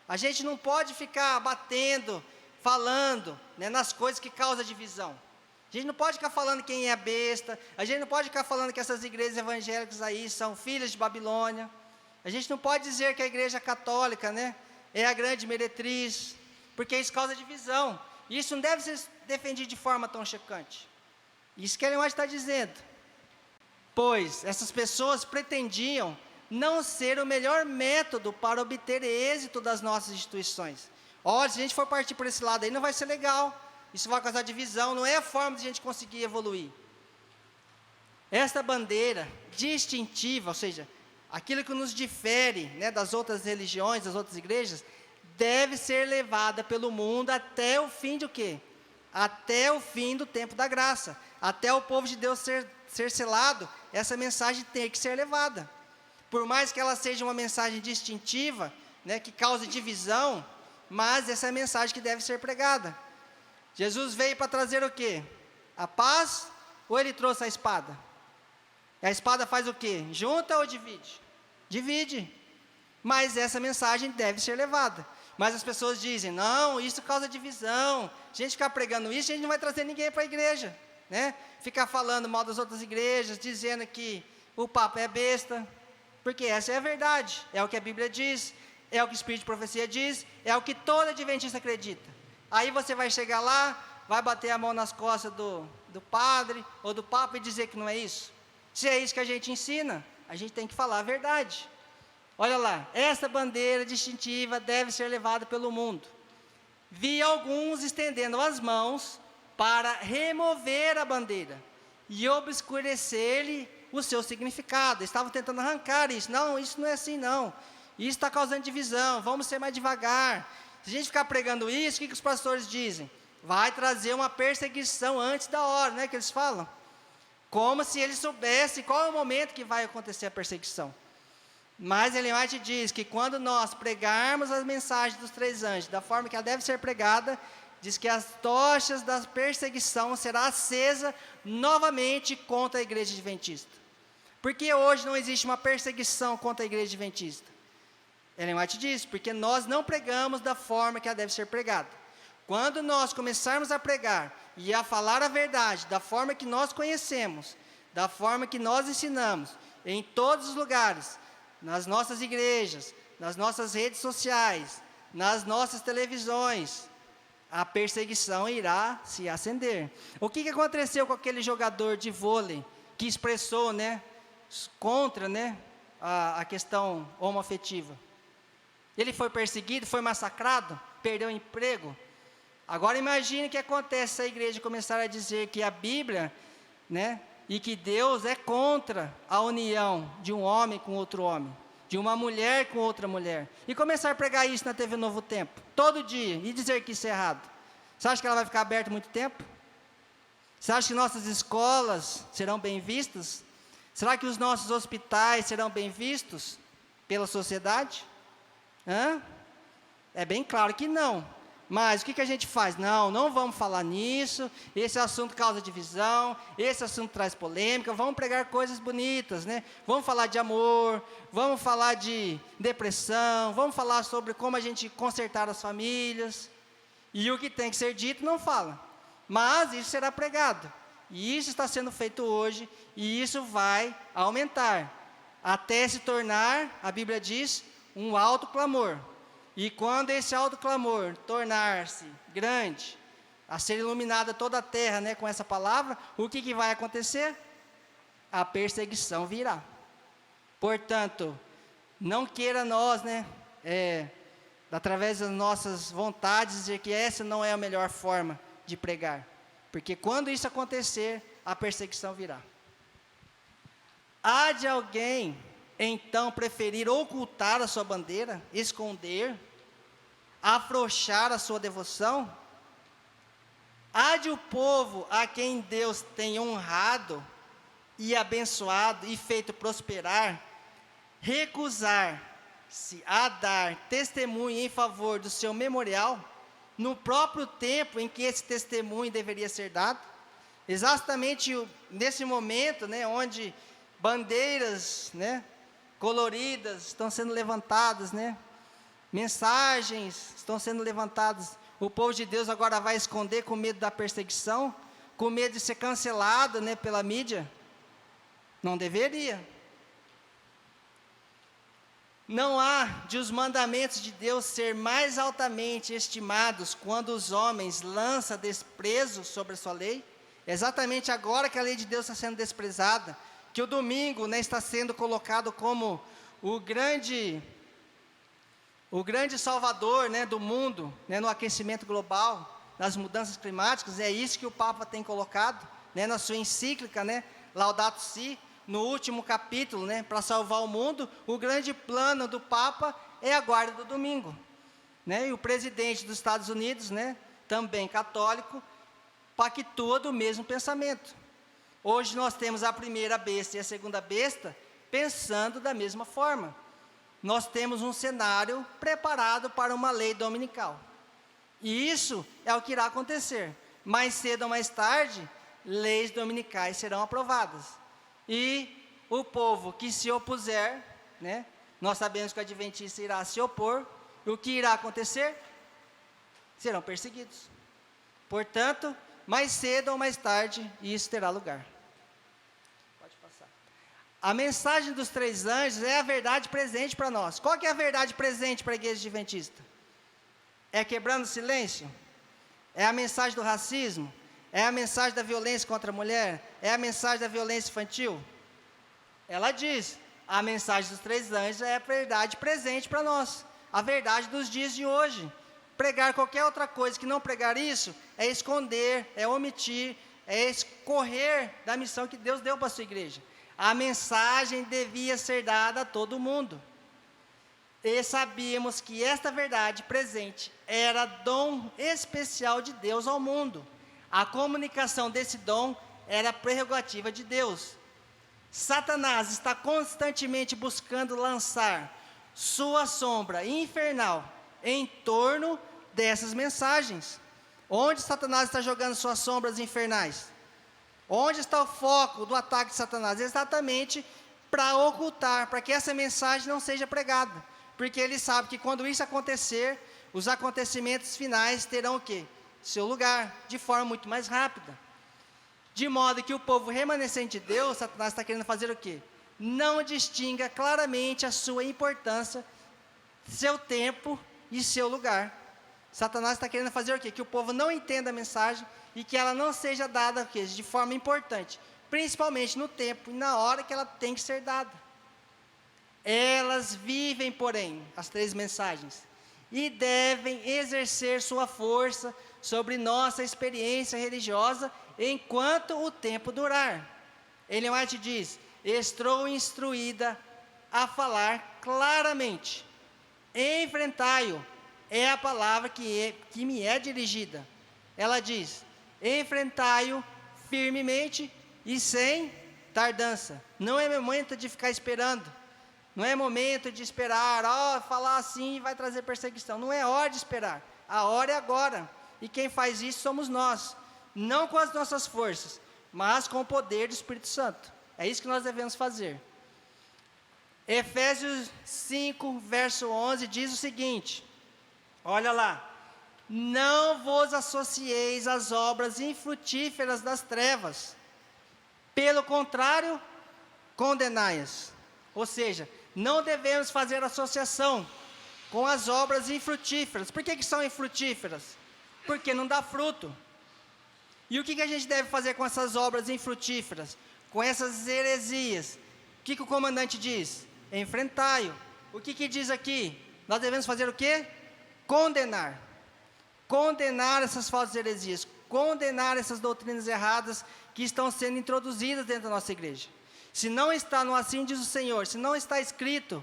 A gente não pode ficar batendo, falando, né, nas coisas que causam divisão. A gente não pode ficar falando quem é besta, a gente não pode ficar falando que essas igrejas evangélicas aí são filhas de Babilônia. A gente não pode dizer que a igreja católica, né, é a grande meretriz, porque isso causa divisão. E isso não deve ser defendido de forma tão chocante. Isso que Ellen White está dizendo. Pois essas pessoas pretendiam não ser o melhor método para obter êxito das nossas instituições. Olha, se a gente for partir por esse lado aí, não vai ser legal. Isso vai causar divisão, não é a forma de a gente conseguir evoluir. Esta bandeira distintiva, ou seja, aquilo que nos difere, né, das outras religiões, das outras igrejas, deve ser levada pelo mundo até o fim de o quê? Até o fim do tempo da graça. Até o povo de Deus ser selado, essa mensagem tem que ser levada. Por mais que ela seja uma mensagem distintiva, né, que cause divisão, mas essa é a mensagem que deve ser pregada. Jesus veio para trazer o quê? A paz, ou ele trouxe a espada? A espada faz o quê? Junta ou divide? Divide. Mas essa mensagem deve ser levada. Mas as pessoas dizem, não, isso causa divisão. A gente ficar pregando isso, a gente não vai trazer ninguém para a igreja, né? Ficar falando mal das outras igrejas, dizendo que o Papa é besta. Porque essa é a verdade. É o que a Bíblia diz, é o que o Espírito de Profecia diz, é o que todo adventista acredita. Aí você vai chegar lá, vai bater a mão nas costas do padre ou do Papa e dizer que não é isso. Se é isso que a gente ensina, a gente tem que falar a verdade. Olha lá, essa bandeira distintiva deve ser levada pelo mundo. Vi alguns estendendo as mãos para remover a bandeira e obscurecer-lhe o seu significado. Estavam tentando arrancar isso. Não, isso não é assim não. Isso está causando divisão, vamos ser mais devagar. Se a gente ficar pregando isso, o que os pastores dizem? Vai trazer uma perseguição antes da hora, não é que eles falam? Como se eles soubessem qual é o momento que vai acontecer a perseguição. Mas Ellen White diz que quando nós pregarmos as mensagens dos 3 anjos, da forma que ela deve ser pregada, diz que as tochas da perseguição será acesa novamente contra a igreja adventista. Porque hoje não existe uma perseguição contra a igreja adventista? Ellen White diz, porque nós não pregamos da forma que ela deve ser pregada. Quando nós começarmos a pregar e a falar a verdade, da forma que nós conhecemos, da forma que nós ensinamos, em todos os lugares, nas nossas igrejas, nas nossas redes sociais, nas nossas televisões, a perseguição irá se acender. O que aconteceu com aquele jogador de vôlei que expressou, né, contra, né, a questão homoafetiva? Ele foi perseguido, foi massacrado, perdeu o emprego. Agora imagine o que acontece se a igreja começar a dizer que a Bíblia, né, e que Deus é contra a união de um homem com outro homem, de uma mulher com outra mulher, e começar a pregar isso na TV Novo Tempo, todo dia, e dizer que isso é errado. Você acha que ela vai ficar aberta muito tempo? Você acha que nossas escolas serão bem vistas? Será que os nossos hospitais serão bem vistos pela sociedade? É bem claro que não. Mas o que a gente faz? Não vamos falar nisso, esse assunto causa divisão, esse assunto traz polêmica, vamos pregar coisas bonitas, né? Vamos falar de amor, vamos falar de depressão, vamos falar sobre como a gente consertar as famílias. E o que tem que ser dito não fala, mas isso será pregado. E isso está sendo feito hoje, e isso vai aumentar, até se tornar, a Bíblia diz, um alto clamor. E quando esse alto clamor tornar-se grande, a ser iluminada toda a terra, né, com essa palavra, o que vai acontecer? A perseguição virá. Portanto, não queira nós, né, através das nossas vontades, dizer que essa não é a melhor forma de pregar. Porque quando isso acontecer, a perseguição virá. Há de alguém, então, preferir ocultar a sua bandeira, esconder, afrouxar a sua devoção? Há de o povo a quem Deus tem honrado e abençoado e feito prosperar, recusar-se a dar testemunho em favor do seu memorial, no próprio tempo em que esse testemunho deveria ser dado? Exatamente nesse momento, né, onde bandeiras, né, coloridas estão sendo levantadas, né, mensagens estão sendo levantadas, o povo de Deus agora vai esconder com medo da perseguição, com medo de ser cancelado, né, pela mídia? Não deveria. Não há de os mandamentos de Deus ser mais altamente estimados quando os homens lançam desprezo sobre a sua lei? Exatamente agora que a lei de Deus está sendo desprezada, que o domingo, né, está sendo colocado como o grande salvador, né, do mundo, né, no aquecimento global, nas mudanças climáticas. É isso que o Papa tem colocado, né, na sua encíclica, né, Laudato Si, no último capítulo, né, para salvar o mundo. O grande plano do Papa é a guarda do domingo, né, e o presidente dos Estados Unidos, né, também católico, pactua do mesmo pensamento. Hoje nós temos a primeira besta e a segunda besta pensando da mesma forma. Nós temos um cenário preparado para uma lei dominical. E isso é o que irá acontecer. Mais cedo ou mais tarde, leis dominicais serão aprovadas. E o povo que se opuser, né, nós sabemos que o adventista irá se opor, o que irá acontecer? Serão perseguidos. Portanto, mais cedo ou mais tarde, isso terá lugar. Pode passar. A mensagem dos 3 anjos é a verdade presente para nós. Qual que é a verdade presente para a igreja adventista? É quebrando o silêncio? É a mensagem do racismo? É a mensagem da violência contra a mulher? É a mensagem da violência infantil? Ela diz, a mensagem dos 3 anjos é a verdade presente para nós. A verdade dos dias de hoje. Pregar qualquer outra coisa que não pregar isso, é esconder, é omitir, é escorrer da missão que Deus deu para a sua igreja. A mensagem devia ser dada a todo mundo. E sabíamos que esta verdade presente era dom especial de Deus ao mundo. A comunicação desse dom era prerrogativa de Deus. Satanás está constantemente buscando lançar sua sombra infernal em torno dessas mensagens. Onde Satanás está jogando suas sombras infernais? Onde está o foco do ataque de Satanás? Exatamente para ocultar, para que essa mensagem não seja pregada. Porque ele sabe que quando isso acontecer, os acontecimentos finais terão o quê? Seu lugar, de forma muito mais rápida. De modo que o povo remanescente de Deus, Satanás está querendo fazer o quê? Não distinga claramente a sua importância, seu tempo e seu lugar. Satanás está querendo fazer o quê? Que o povo não entenda a mensagem e que ela não seja dada de forma importante, principalmente no tempo e na hora que ela tem que ser dada. Elas vivem, porém, as 3 mensagens, e devem exercer sua força sobre nossa experiência religiosa enquanto o tempo durar. Ellen White diz: estou instruída a falar claramente. Enfrentai-o é a palavra que me é dirigida. Ela diz: enfrentai-o firmemente e sem tardança. Não é momento de ficar esperando. Não é momento de esperar, falar assim vai trazer perseguição. Não é hora de esperar. A hora é agora. E quem faz isso somos nós. Não com as nossas forças, mas com o poder do Espírito Santo. É isso que nós devemos fazer. Efésios 5, verso 11 diz o seguinte: olha lá. Não vos associeis às obras infrutíferas das trevas. Pelo contrário, condenai-as. Ou seja, não devemos fazer associação com as obras infrutíferas. Por que são infrutíferas? Porque não dá fruto. E o que a gente deve fazer com essas obras infrutíferas? Com essas heresias? O que o comandante diz? Enfrentai-o. O que diz aqui? Nós devemos fazer o quê? Condenar. Condenar essas falsas heresias. Condenar essas doutrinas erradas que estão sendo introduzidas dentro da nossa igreja. Se não está no assim diz o Senhor, se não está escrito,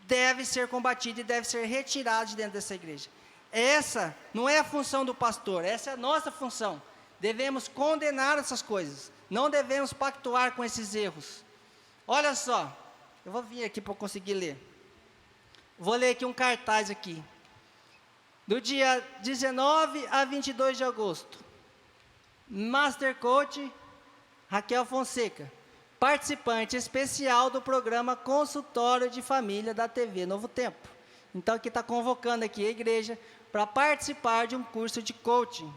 deve ser combatido e deve ser retirado de dentro dessa igreja. Essa não é a função do pastor, essa é a nossa função. Devemos condenar essas coisas, não devemos pactuar com esses erros. Olha só, eu vou vir aqui para eu conseguir ler. Vou ler aqui um cartaz aqui. Do dia 19 a 22 de agosto. Master Coach Raquel Fonseca. Participante especial do programa Consultório de Família da TV Novo Tempo. Então aqui está convocando aqui a igreja para participar de um curso de coaching.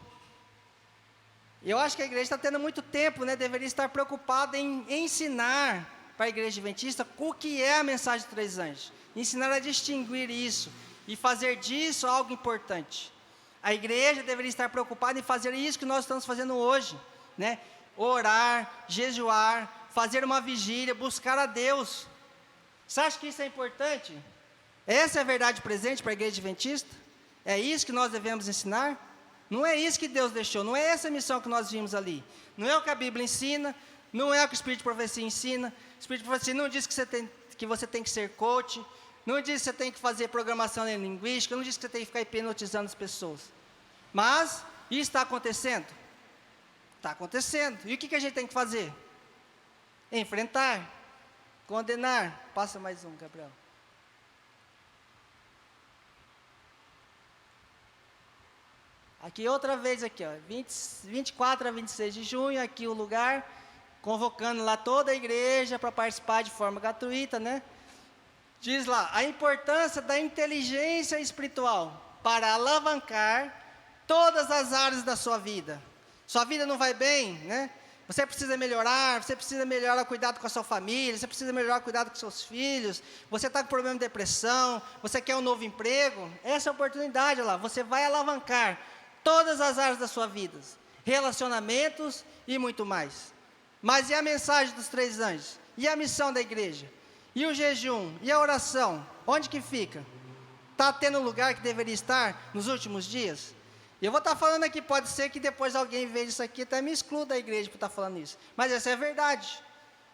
Eu acho que a igreja está tendo muito tempo, deveria estar preocupada em ensinar para a igreja adventista o que é a mensagem dos 3 anjos. Ensinar a distinguir isso e fazer disso algo importante. A igreja deveria estar preocupada em fazer isso que nós estamos fazendo hoje, orar, jejuar, fazer uma vigília, buscar a Deus. Você acha que isso é importante? Essa é a verdade presente para a igreja adventista? É isso que nós devemos ensinar? Não é isso que Deus deixou, não é essa a missão que nós vimos ali. Não é o que a Bíblia ensina, não é o que o Espírito de Profecia ensina. O Espírito de Profecia não diz que você tem que ser coach, não diz que você tem que fazer programação linguística, não diz que você tem que ficar hipnotizando as pessoas. Mas, isso está acontecendo? Está acontecendo. E o que a gente tem que fazer? Enfrentar, condenar. Passa mais um, Gabriel. Aqui outra vez aqui, 24 a 26 de junho, aqui o lugar, convocando lá toda a igreja para participar de forma gratuita, Diz lá, a importância da inteligência espiritual para alavancar todas as áreas da sua vida. Sua vida não vai bem, Você precisa melhorar o cuidado com a sua família, você precisa melhorar o cuidado com seus filhos, você está com problema de depressão, você quer um novo emprego, essa é a oportunidade lá, você vai alavancar todas as áreas da sua vida, relacionamentos e muito mais. Mas e a mensagem dos 3 anjos? E a missão da igreja? E o jejum? E a oração? Onde que fica? Está tendo lugar que deveria estar nos últimos dias? Eu vou estar falando aqui, pode ser que depois alguém veja isso aqui, até me exclua da igreja por estar falando isso. Mas essa é a verdade.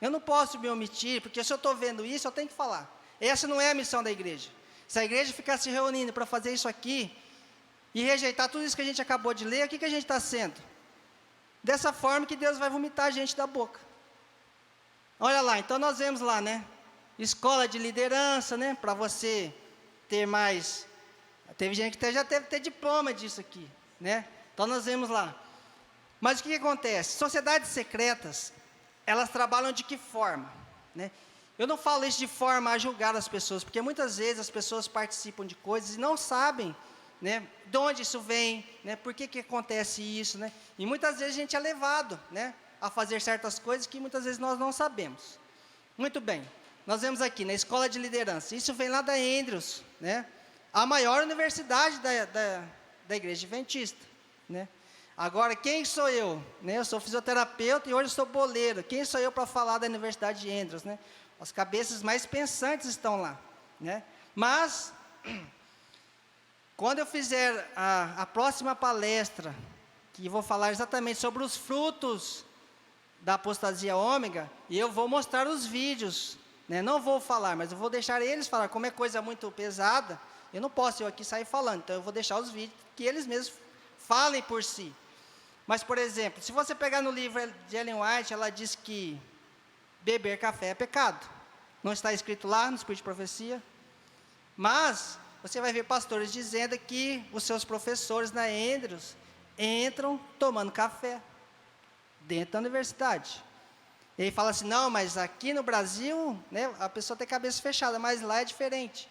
Eu não posso me omitir, porque se eu estou vendo isso, eu tenho que falar. Essa não é a missão da igreja. Se a igreja ficar se reunindo para fazer isso aqui, e rejeitar tudo isso que a gente acabou de ler, o que a gente está sendo? Dessa forma que Deus vai vomitar a gente da boca. Olha lá, então nós vemos lá, escola de liderança, para você ter mais. Teve gente que já teve ter diploma disso aqui, Então nós vemos lá. Mas o que acontece? Sociedades secretas, elas trabalham de que forma, Eu não falo isso de forma a julgar as pessoas, porque muitas vezes as pessoas participam de coisas e não sabem, de onde isso vem, por que acontece isso, E muitas vezes a gente é levado, a fazer certas coisas que muitas vezes nós não sabemos. Muito bem, nós vemos aqui na escola de liderança, isso vem lá da Andrews, a maior universidade da igreja adventista, né? Agora, quem sou eu? Né? Eu sou fisioterapeuta e hoje eu sou boleiro. Quem sou eu para falar da Universidade de Andrews, né? As cabeças mais pensantes estão lá, né? Mas, quando eu fizer a próxima palestra, que vou falar exatamente sobre os frutos da apostasia ômega, e eu vou mostrar os vídeos, né? Não vou falar, mas eu vou deixar eles falar. Como é coisa muito pesada, eu não posso eu aqui sair falando, então eu vou deixar os vídeos que eles mesmos falem por si. Mas, por exemplo, se você pegar no livro de Ellen White, ela diz que beber café é pecado. Não está escrito lá no Espírito de Profecia. Mas você vai ver pastores dizendo que os seus professores na Andrews entram tomando café dentro da universidade. E ele fala assim, não, mas aqui no Brasil, né, a pessoa tem cabeça fechada, mas lá é diferente.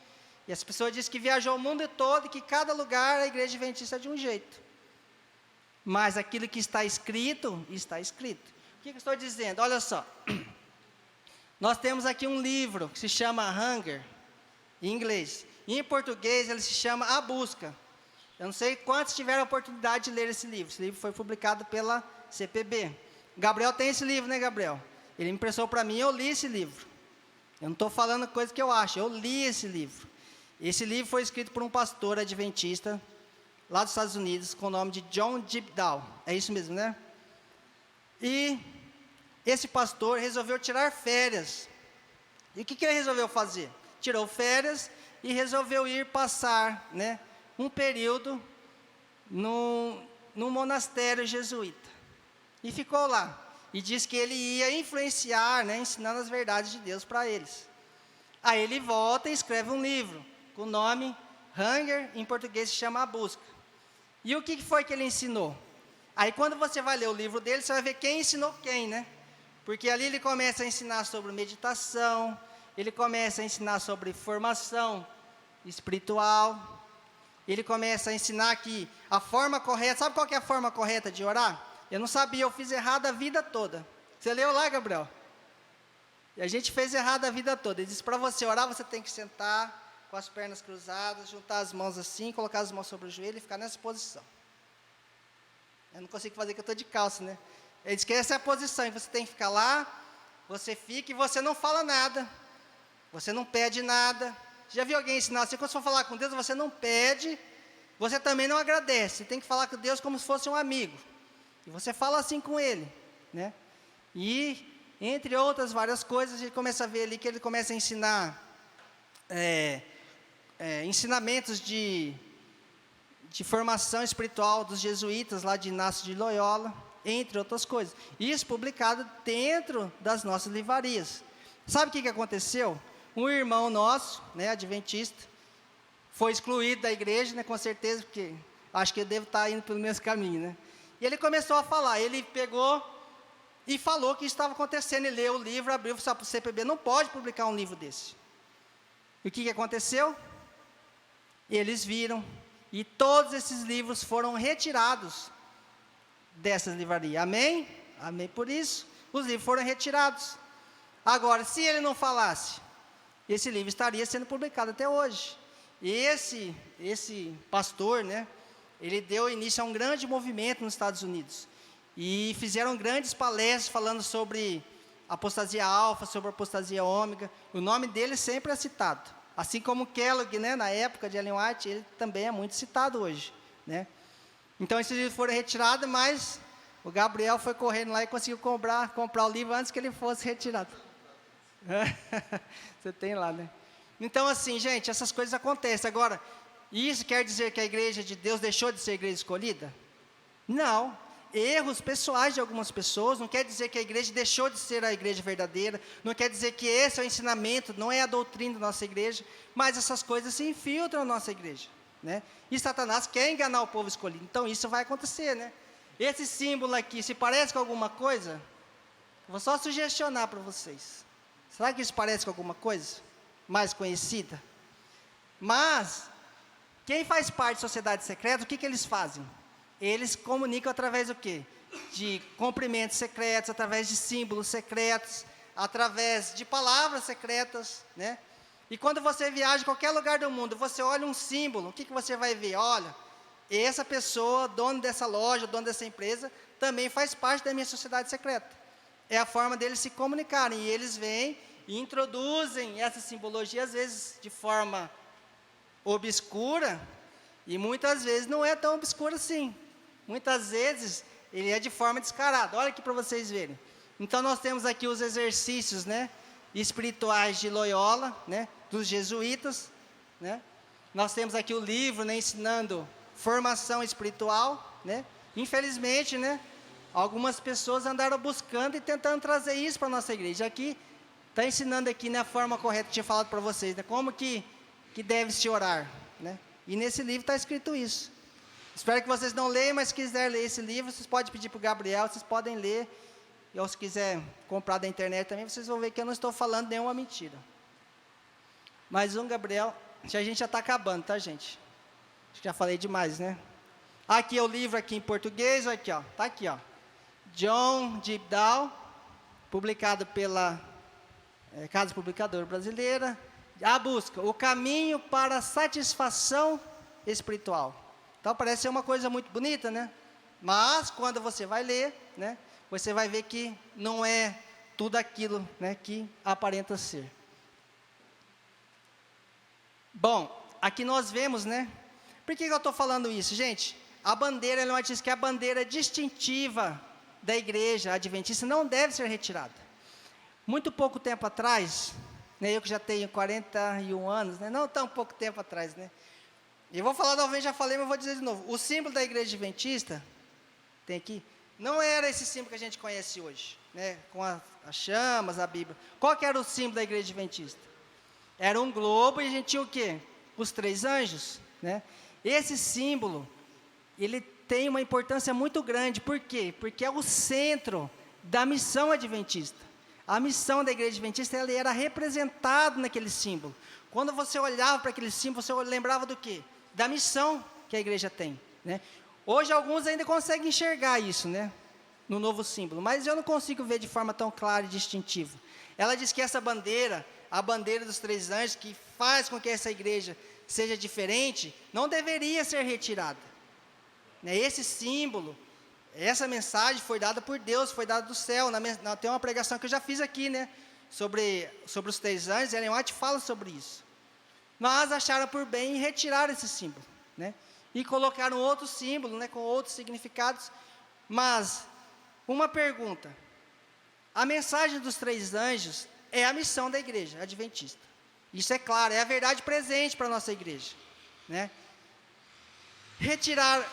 E as pessoas dizem que viajou o mundo todo e que cada lugar a igreja adventista é de um jeito. Mas aquilo que está escrito, está escrito. O que eu estou dizendo? Olha só. Nós temos aqui um livro que se chama Hunger, em inglês. E em português ele se chama A Busca. Eu não sei quantos tiveram a oportunidade de ler esse livro. Esse livro foi publicado pela CPB. Gabriel tem esse livro, né, Gabriel? Ele me emprestou para mim e eu li esse livro. Eu não estou falando coisa que eu acho, eu li esse livro. Esse livro foi escrito por um pastor adventista, lá dos Estados Unidos, com o nome de John Dibdall. É isso mesmo, né? E esse pastor resolveu tirar férias. E o que ele resolveu fazer? Tirou férias e resolveu ir passar, né, um período num monastério jesuíta. E ficou lá. E disse que ele ia influenciar, né, ensinando as verdades de Deus para eles. Aí ele volta e escreve um livro, com o nome Hunger, em português se chama A Busca. E o que foi que ele ensinou? Aí quando você vai ler o livro dele, você vai ver quem ensinou quem, né? Porque ali ele começa a ensinar sobre meditação, ele começa a ensinar sobre formação espiritual, ele começa a ensinar que a forma correta, sabe qual que é a forma correta de orar? Eu não sabia, eu fiz errado a vida toda. Você leu lá, Gabriel? E a gente fez errado a vida toda. Ele disse, para você orar, você tem que sentar com as pernas cruzadas, juntar as mãos assim, colocar as mãos sobre o joelho e ficar nessa posição. Eu não consigo fazer que eu estou de calça, né? Ele disse que essa é a posição, e você tem que ficar lá, você fica e você não fala nada, você não pede nada. Já viu alguém ensinar assim, quando você for falar com Deus, você não pede, você também não agradece, você tem que falar com Deus como se fosse um amigo. E você fala assim com Ele, né? E, entre outras várias coisas, a gente começa a ver ali que ele começa a ensinar ensinamentos de formação espiritual dos jesuítas lá de Inácio de Loyola, entre outras coisas. Isso publicado dentro das nossas livrarias. Sabe o que aconteceu? Um irmão nosso, né, adventista, foi excluído da igreja, né, com certeza, porque acho que ele deve estar indo pelo mesmo caminho, né? E ele começou a falar, ele pegou e falou que isso estava acontecendo, ele leu o livro, abriu para o CPB, não pode publicar um livro desse. E o que aconteceu? Eles viram, e todos esses livros foram retirados dessas livrarias. Amém? Amém por isso. Os livros foram retirados. Agora, se ele não falasse, esse livro estaria sendo publicado até hoje. E esse pastor, né, ele deu início a um grande movimento nos Estados Unidos. E fizeram grandes palestras falando sobre apostasia alfa, sobre apostasia ômega. O nome dele sempre é citado. Assim como Kellogg, né, na época de Ellen White, ele também é muito citado hoje, né? Então, esses livros foram retirados, mas o Gabriel foi correndo lá e conseguiu comprar o livro antes que ele fosse retirado. Você tem lá, né? Então, assim, gente, essas coisas acontecem. Agora, isso quer dizer que a igreja de Deus deixou de ser igreja escolhida? Não. Erros pessoais de algumas pessoas não quer dizer que a igreja deixou de ser a igreja verdadeira, não quer dizer que esse é o ensinamento, não é a doutrina da nossa igreja, mas essas coisas se infiltram na nossa igreja, né? E Satanás quer enganar o povo escolhido, então isso vai acontecer, né? Esse símbolo aqui, se parece com alguma coisa, vou só sugestionar para vocês. Será que isso parece com alguma coisa mais conhecida? Mas, quem faz parte de sociedade secreta, o que eles fazem? Eles comunicam através do quê? De cumprimentos secretos, através de símbolos secretos, através de palavras secretas, né? E quando você viaja em qualquer lugar do mundo, você olha um símbolo, o que você vai ver? Olha, essa pessoa, dono dessa loja, dono dessa empresa, também faz parte da minha sociedade secreta. É a forma deles se comunicarem. E eles vêm e introduzem essa simbologia, às vezes de forma obscura, e muitas vezes não é tão obscura assim. Muitas vezes ele é de forma descarada. Olha aqui para vocês verem. Então nós temos aqui os exercícios, né, espirituais de Loyola, né, dos jesuítas, né? Nós temos aqui o livro, né, ensinando formação espiritual, né? Infelizmente, né, algumas pessoas andaram buscando e tentando trazer isso para a nossa igreja. Aqui está ensinando aqui, né, a forma correta que tinha falado para vocês, né, como que deve se orar, né? E nesse livro está escrito isso. Espero que vocês não leiam, mas se quiser ler esse livro, vocês podem pedir para o Gabriel, vocês podem ler. Ou se quiser comprar da internet também, vocês vão ver que eu não estou falando nenhuma mentira. Mais um, Gabriel. A gente já está acabando, tá, gente? Acho que já falei demais, né? Aqui é o livro aqui em português, aqui, ó. Tá aqui, ó. John Dibdall, publicado pela Casa Publicadora Brasileira. A busca, o caminho para a satisfação espiritual. Então parece ser uma coisa muito bonita, né? Mas quando você vai ler, né, você vai ver que não é tudo aquilo, né, que aparenta ser. Bom, aqui nós vemos, né? Por que eu estou falando isso, gente? A bandeira, ela diz que a bandeira distintiva da igreja adventista não deve ser retirada. Muito pouco tempo atrás, né, eu que já tenho 41 anos, né, não tão pouco tempo atrás, né? Eu vou falar novamente, já falei, mas vou dizer de novo. O símbolo da igreja adventista, tem aqui, não era esse símbolo que a gente conhece hoje, né, com as chamas, a Bíblia. Qual que era o símbolo da igreja adventista? Era um globo e a gente tinha o quê? Os 3 anjos, né? Esse símbolo, ele tem uma importância muito grande. Por quê? Porque é o centro da missão adventista. A missão da igreja adventista, ela era representada naquele símbolo. Quando você olhava para aquele símbolo, você lembrava do quê? Da missão que a igreja tem, né? Hoje alguns ainda conseguem enxergar isso, né, no novo símbolo, mas eu não consigo ver de forma tão clara e distintiva. Ela diz que essa bandeira, a bandeira dos 3 anjos, que faz com que essa igreja seja diferente, não deveria ser retirada, né? Esse símbolo, essa mensagem foi dada por Deus, foi dada do céu. Tem uma pregação que eu já fiz aqui, né, sobre os 3 anjos, Ellen White fala sobre isso. Mas acharam por bem retirar esse símbolo, né, e colocaram outro símbolo, né, com outros significados. Mas, uma pergunta: a mensagem dos 3 anjos é a missão da igreja adventista. Isso é claro, é a verdade presente para a nossa igreja, né? Retirar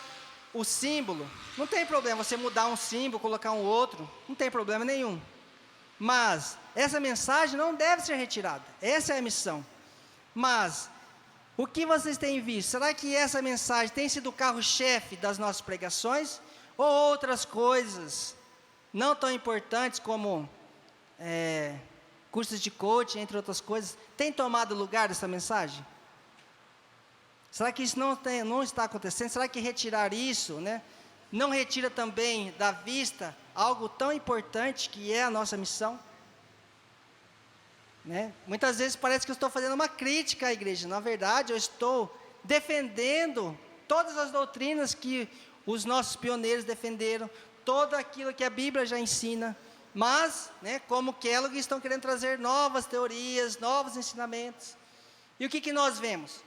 o símbolo, não tem problema, você mudar um símbolo, colocar um outro, não tem problema nenhum. Mas, essa mensagem não deve ser retirada, essa é a missão. Mas, o que vocês têm visto? Será que essa mensagem tem sido o carro-chefe das nossas pregações? Ou outras coisas não tão importantes como cursos de coaching, entre outras coisas, tem tomado lugar dessa mensagem? Será que isso não está acontecendo? Será que retirar isso, né, não retira também da vista algo tão importante que é a nossa missão? Né? Muitas vezes parece que eu estou fazendo uma crítica à igreja. Na verdade, eu estou defendendo todas as doutrinas que os nossos pioneiros defenderam, tudo aquilo que a Bíblia já ensina. Mas, né, como Kellogg, estão querendo trazer novas teorias, novos ensinamentos. E o que nós vemos?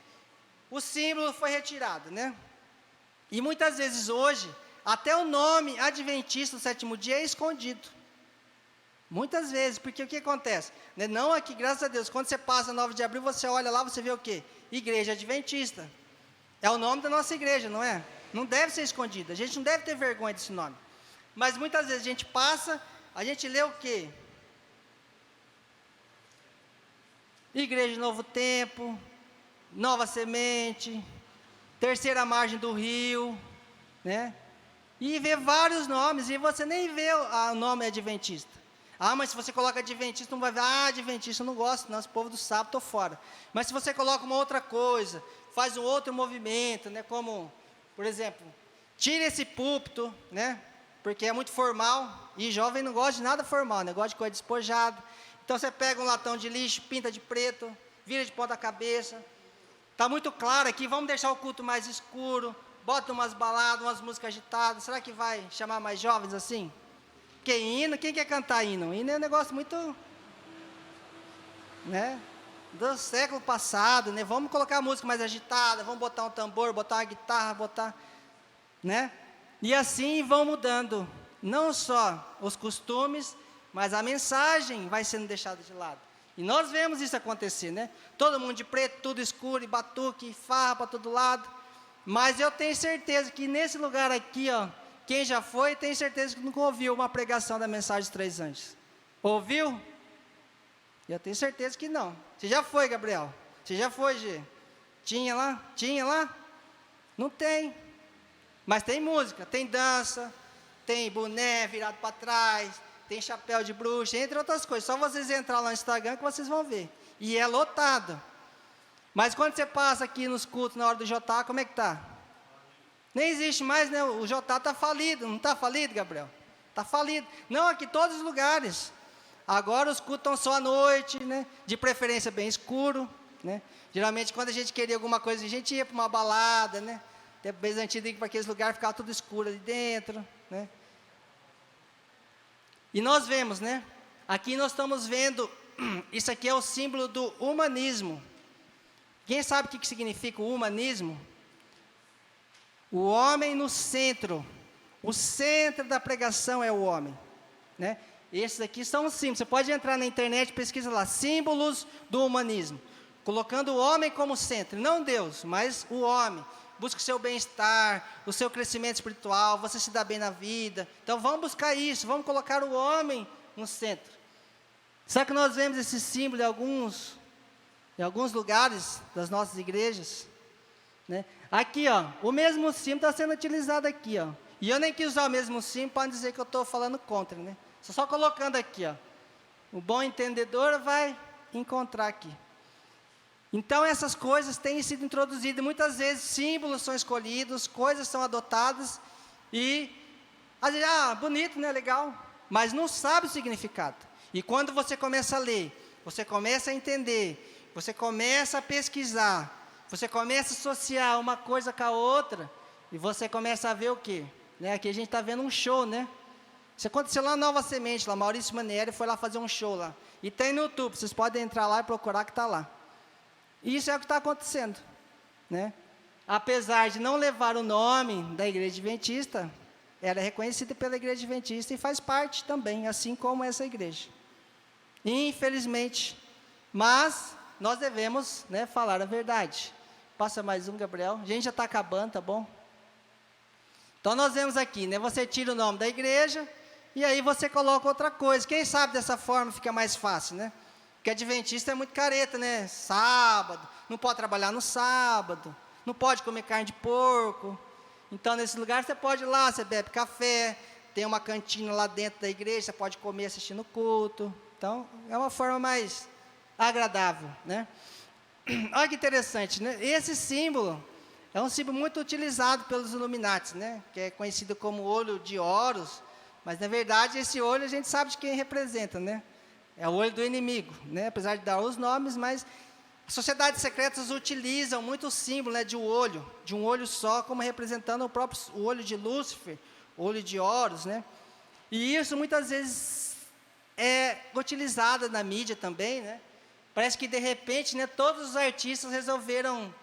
O símbolo foi retirado, né? E muitas vezes hoje, até o nome adventista do 7º dia é escondido. Muitas vezes, porque o que acontece? Né? Não aqui, graças a Deus, quando você passa 9 de abril, você olha lá, você vê o quê? Igreja Adventista. É o nome da nossa igreja, não é? Não deve ser escondido, a gente não deve ter vergonha desse nome. Mas muitas vezes a gente passa, a gente lê o quê? Igreja Novo Tempo, Nova Semente, Terceira Margem do Rio, né? E vê vários nomes, e você nem vê o nome adventista. Ah, mas se você coloca adventista, não vai ver. Ah, adventista eu não gosto, não, esse povo do sábado, estou fora. Mas se você coloca uma outra coisa, faz um outro movimento, né, como, por exemplo, tira esse púlpito, né, porque é muito formal, e jovem não gosta de nada formal, né, gosta de coisa despojada. Então você pega um latão de lixo, pinta de preto, vira de ponta cabeça. Está muito claro aqui, vamos deixar o culto mais escuro, bota umas baladas, umas músicas agitadas, será que vai chamar mais jovens assim? Porque hino, quem quer cantar hino? Hino é um negócio muito, né, do século passado, né? Vamos colocar a música mais agitada, vamos botar um tambor, botar uma guitarra, botar, né? E assim vão mudando, não só os costumes, mas a mensagem vai sendo deixada de lado. E nós vemos isso acontecer, né? Todo mundo de preto, tudo escuro, e batuque, e farra para todo lado. Mas eu tenho certeza que nesse lugar aqui, ó, quem já foi, tem certeza que nunca ouviu uma pregação da mensagem dos 3 anjos. Ouviu? Eu tenho certeza que não. Você já foi, Gabriel? Você já foi, Gê? Tinha lá? Tinha lá? Não tem. Mas tem música, tem dança, tem boné virado para trás, tem chapéu de bruxa, entre outras coisas. Só vocês entrar lá no Instagram que vocês vão ver. E é lotado. Mas quando você passa aqui nos cultos, na hora do Jotá, como é que está? Nem existe mais, né? O Jotá está falido. Não está falido, Gabriel? Está falido. Não, aqui todos os lugares. Agora os cultos estão só à noite, né? De preferência bem escuro, né? Geralmente quando a gente queria alguma coisa, a gente ia para uma balada, né? Até bem antigo, para aqueles lugares ficava tudo escuro ali dentro, né? E nós vemos, né? Aqui nós estamos vendo, isso aqui é o símbolo do humanismo. Quem sabe o que significa o humanismo? O homem no centro. O centro da pregação é o homem, né? Esses aqui são os símbolos. Você pode entrar na internet e pesquisa lá, símbolos do humanismo. Colocando o homem como centro, não Deus, mas o homem. Busca o seu bem-estar, o seu crescimento espiritual, você se dá bem na vida. Então vamos buscar isso, vamos colocar o homem no centro. Será que nós vemos esse símbolo em alguns lugares das nossas igrejas? Né? Aqui, ó, o mesmo símbolo está sendo utilizado aqui, ó. E eu nem quis usar o mesmo símbolo para dizer que eu estou falando contra, né? Só colocando aqui, ó. O bom entendedor vai encontrar aqui. Então, essas coisas têm sido introduzidas. Muitas vezes, símbolos são escolhidos, coisas são adotadas. E, às vezes, bonito, né? Legal. Mas não sabe o significado. E quando você começa a ler, você começa a entender, você começa a pesquisar, você começa a associar uma coisa com a outra, e você começa a ver o quê? Né? Aqui a gente está vendo um show, né? Isso aconteceu lá na Nova Semente, lá, Maurício Manieri foi lá fazer um show lá. E tem no YouTube, vocês podem entrar lá e procurar que está lá. E isso é o que está acontecendo, né? Apesar de não levar o nome da Igreja Adventista, ela é reconhecida pela Igreja Adventista e faz parte também, assim como essa igreja. Infelizmente, mas nós devemos, né, falar a verdade. Passa mais um, Gabriel. A gente já está acabando, tá bom? Então nós vemos aqui, né? Você tira o nome da igreja e aí você coloca outra coisa. Quem sabe dessa forma fica mais fácil, né? Porque adventista é muito careta, né? Sábado, não pode trabalhar no sábado, não pode comer carne de porco. Então, nesse lugar, você pode ir lá, você bebe café, tem uma cantina lá dentro da igreja, você pode comer assistindo o culto. Então, é uma forma mais agradável, né? Olha que interessante, né? Esse símbolo é um símbolo muito utilizado pelos Illuminati, né? Que é conhecido como olho de Horus, mas, na verdade, esse olho a gente sabe de quem representa, né? É o olho do inimigo, né? Apesar de dar os nomes, mas as sociedades secretas utilizam muito o símbolo, né, de um olho só, como representando o olho de Lúcifer, o olho de Horus, né? E isso muitas vezes é utilizado na mídia também, né? Parece que de repente, né, todos os artistas resolveram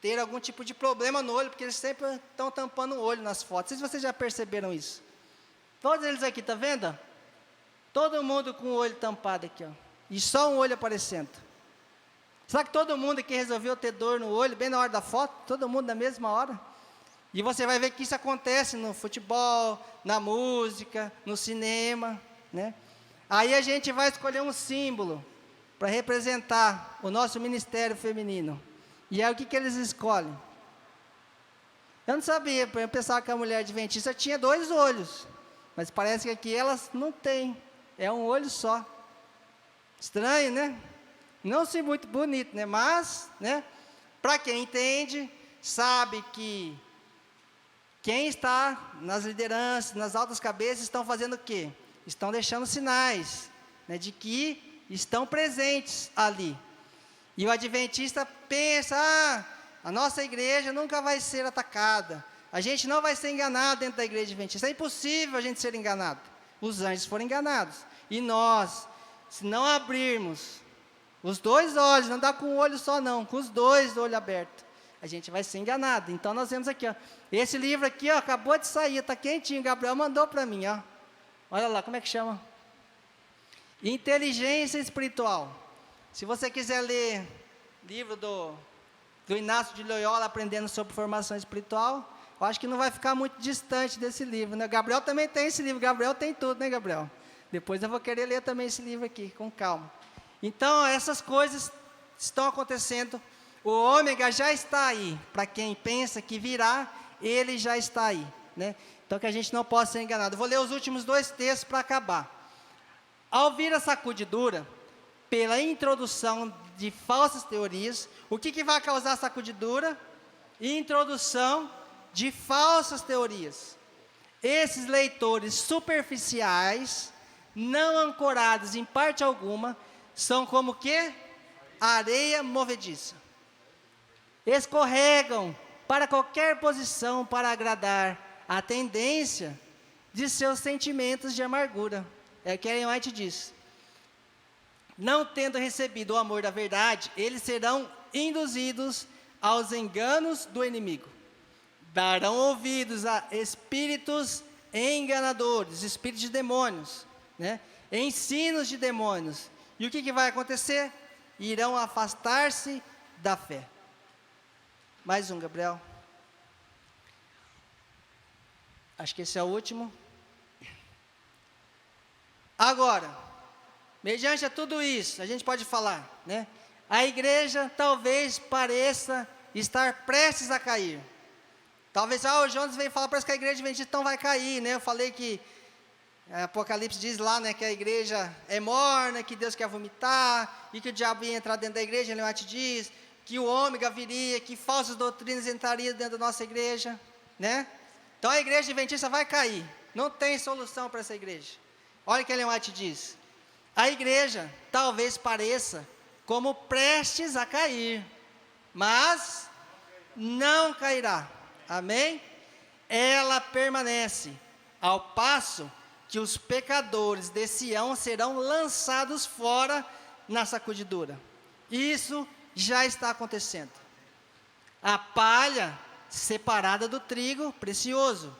ter algum tipo de problema no olho, porque eles sempre estão tampando o olho nas fotos. Não sei se vocês já perceberam isso. Todos eles aqui, tá vendo? Todo mundo com o olho tampado aqui, ó. E só um olho aparecendo. Será que todo mundo aqui resolveu ter dor no olho, bem na hora da foto? Todo mundo na mesma hora? E você vai ver que isso acontece no futebol, na música, no cinema, né? Aí a gente vai escolher um símbolo para representar o nosso ministério feminino. E aí o que eles escolhem? Eu não sabia, eu pensava que a mulher adventista tinha 2 olhos. Mas parece que aqui elas não têm. É um olho só. Estranho, né? Não sei, muito bonito, né? Mas, né, para quem entende, sabe que quem está nas lideranças, nas altas cabeças, estão fazendo o quê? Estão deixando sinais, né, de que estão presentes ali. E o adventista pensa, A nossa igreja nunca vai ser atacada. A gente não vai ser enganado dentro da igreja adventista. É impossível a gente ser enganado. Os anjos foram enganados. E nós, se não abrirmos os dois olhos, não dá com um olho só não, com os dois olhos abertos, a gente vai ser enganado. Então nós vemos aqui, ó, esse livro aqui, ó, acabou de sair, está quentinho, Gabriel mandou para mim, ó. Olha lá, como é que chama? Inteligência Espiritual. Se você quiser ler livro do Inácio de Loyola, Aprendendo sobre Formação Espiritual, eu acho que não vai ficar muito distante desse livro, né? Gabriel também tem esse livro, Gabriel tem tudo, né, Gabriel? Depois eu vou querer ler também esse livro aqui, com calma. Então, essas coisas estão acontecendo. O ômega já está aí. Para quem pensa que virá, ele já está aí, né? Então, que a gente não possa ser enganado. Vou ler os últimos 2 textos para acabar. Ao vir a sacudidura, pela introdução de falsas teorias, o que vai causar sacudidura? Introdução de falsas teorias. Esses leitores superficiais, não ancorados em parte alguma, são como que? Areia movediça. Escorregam para qualquer posição para agradar a tendência de seus sentimentos de amargura. É o que Ellen White diz. Não tendo recebido o amor da verdade, eles serão induzidos aos enganos do inimigo. Darão ouvidos a espíritos enganadores, espíritos de demônios, né? Ensinos de demônios. E o que vai acontecer? Irão afastar-se da fé. Mais um, Gabriel. Acho que esse é o último. Agora, mediante a tudo isso, a gente pode falar, né? A igreja talvez pareça estar prestes a cair. Talvez, o Jonas veio falar, parece que a igreja adventista então vai cair, né? Eu falei que Apocalipse diz lá, né, que a igreja é morna, que Deus quer vomitar, e que o diabo ia entrar dentro da igreja. Ele te diz que o ômega viria, que falsas doutrinas entrariam dentro da nossa igreja, né? Então a igreja adventista vai cair, não tem solução para essa igreja. Olha o que Ellen White diz: a igreja talvez pareça como prestes a cair, mas não cairá, amém? Ela permanece, ao passo que os pecadores de Sião serão lançados fora na sacudidura. Isso já está acontecendo. A palha separada do trigo precioso.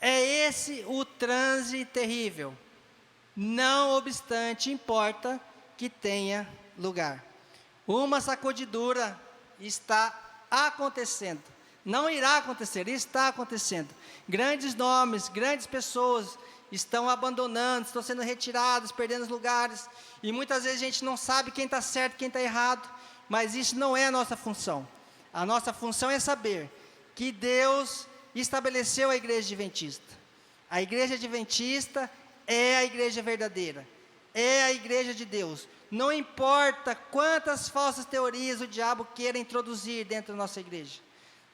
É esse o transe terrível. Não obstante, importa que tenha lugar. Uma sacudidura está acontecendo. Não irá acontecer, está acontecendo. Grandes nomes, grandes pessoas estão abandonando, estão sendo retirados, perdendo os lugares. E muitas vezes a gente não sabe quem está certo, quem está errado. Mas isso não é a nossa função. A nossa função é saber que Deus estabeleceu a igreja adventista. A igreja adventista é a igreja verdadeira. É a igreja de Deus. Não importa quantas falsas teorias o diabo queira introduzir dentro da nossa igreja.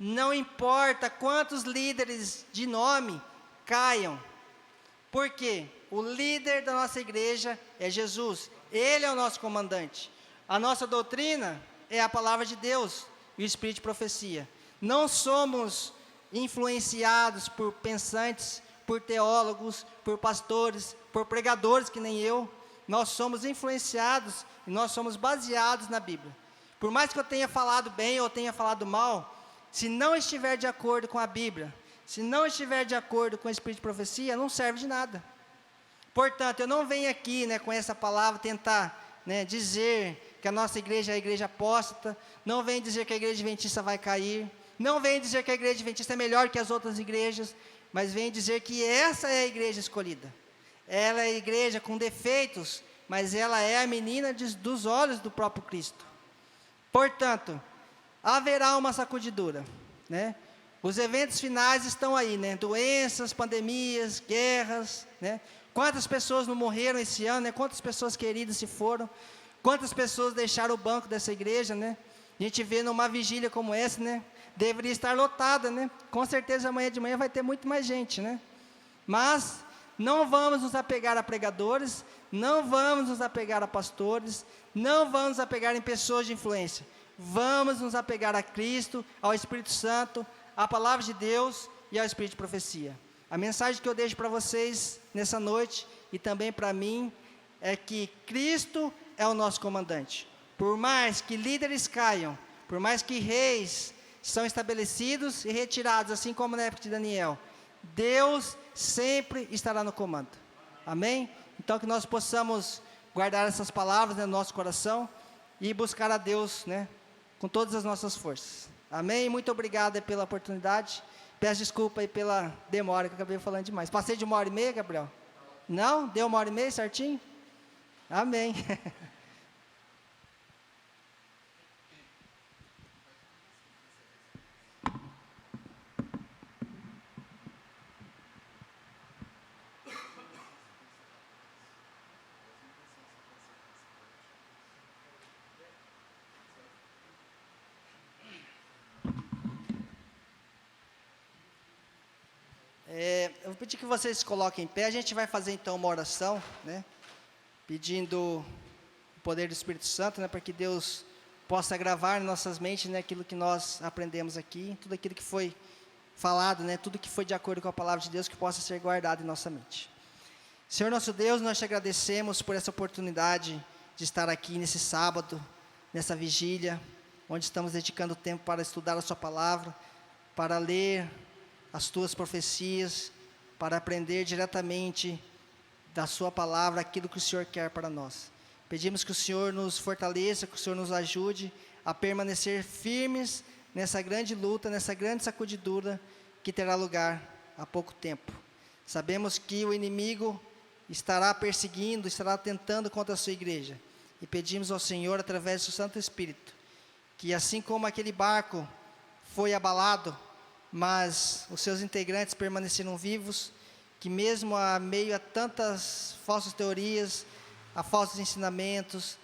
Não importa quantos líderes de nome caiam. Por quê? O líder da nossa igreja é Jesus. Ele é o nosso comandante. A nossa doutrina é a palavra de Deus e o espírito de profecia. Não somos influenciados por pensantes, por teólogos, por pastores, por pregadores que nem eu. Nós somos influenciados e nós somos baseados na Bíblia. Por mais que eu tenha falado bem ou tenha falado mal, se não estiver de acordo com a Bíblia, se não estiver de acordo com o espírito de profecia, não serve de nada. Portanto, eu não venho aqui, né, com essa palavra tentar, né, dizer que a nossa igreja é a igreja apóstata, não venho dizer que a igreja adventista vai cair, não venho dizer que a igreja adventista é melhor que as outras igrejas, mas venho dizer que essa é a igreja escolhida. Ela é a igreja com defeitos, mas ela é a menina dos olhos do próprio Cristo. Portanto, haverá uma sacudidura, né? Os eventos finais estão aí, né? Doenças, pandemias, guerras, né? Quantas pessoas não morreram esse ano, né? Quantas pessoas queridas se foram? Quantas pessoas deixaram o banco dessa igreja, né? A gente vê numa vigília como essa, né? Deveria estar lotada, né? Com certeza amanhã de manhã vai ter muito mais gente, né? Mas não vamos nos apegar a pregadores, não vamos nos apegar a pastores, não vamos nos apegar em pessoas de influência. vamos nos apegar a Cristo, ao Espírito Santo, à palavra de Deus e ao Espírito de profecia. A mensagem que eu deixo para vocês nessa noite e também para mim é que Cristo é o nosso comandante. Por mais que líderes caiam, por mais que reis são estabelecidos e retirados, assim como na época de Daniel, Deus sempre estará no comando. Amém? Então que nós possamos guardar essas palavras no nosso coração e buscar a Deus, com todas as nossas forças. Amém? Muito obrigado pela oportunidade. Peço desculpa aí pela demora, que eu acabei falando demais. Passei de 1h30, Gabriel? Não? Deu 1h30 certinho? Amém. Eu vou pedir que vocês se coloquem em pé. A gente vai fazer então uma oração, pedindo o poder do Espírito Santo, para que Deus possa gravar em nossas mentes, aquilo que nós aprendemos aqui, tudo aquilo que foi falado, tudo que foi de acordo com a palavra de Deus, que possa ser guardado em nossa mente. Senhor nosso Deus, nós te agradecemos por essa oportunidade de estar aqui nesse sábado, nessa vigília, onde estamos dedicando tempo para estudar a sua palavra, para ler as tuas profecias, para aprender diretamente da sua palavra aquilo que o Senhor quer para nós. Pedimos que o Senhor nos fortaleça, que o Senhor nos ajude a permanecer firmes nessa grande luta, nessa grande sacudidura que terá lugar há pouco tempo. Sabemos que o inimigo estará perseguindo, estará tentando contra a sua igreja. E pedimos ao Senhor, através do Santo Espírito, que assim como aquele barco foi abalado, mas os seus integrantes permaneceram vivos, que mesmo a meio a tantas falsas teorias, a falsos ensinamentos,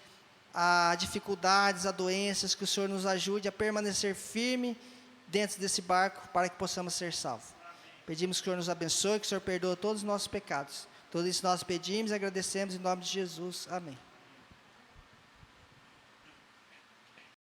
a dificuldades, a doenças, que o Senhor nos ajude a permanecer firme dentro desse barco, para que possamos ser salvos. Pedimos que o Senhor nos abençoe, que o Senhor perdoe todos os nossos pecados. Tudo isso nós pedimos e agradecemos em nome de Jesus. Amém.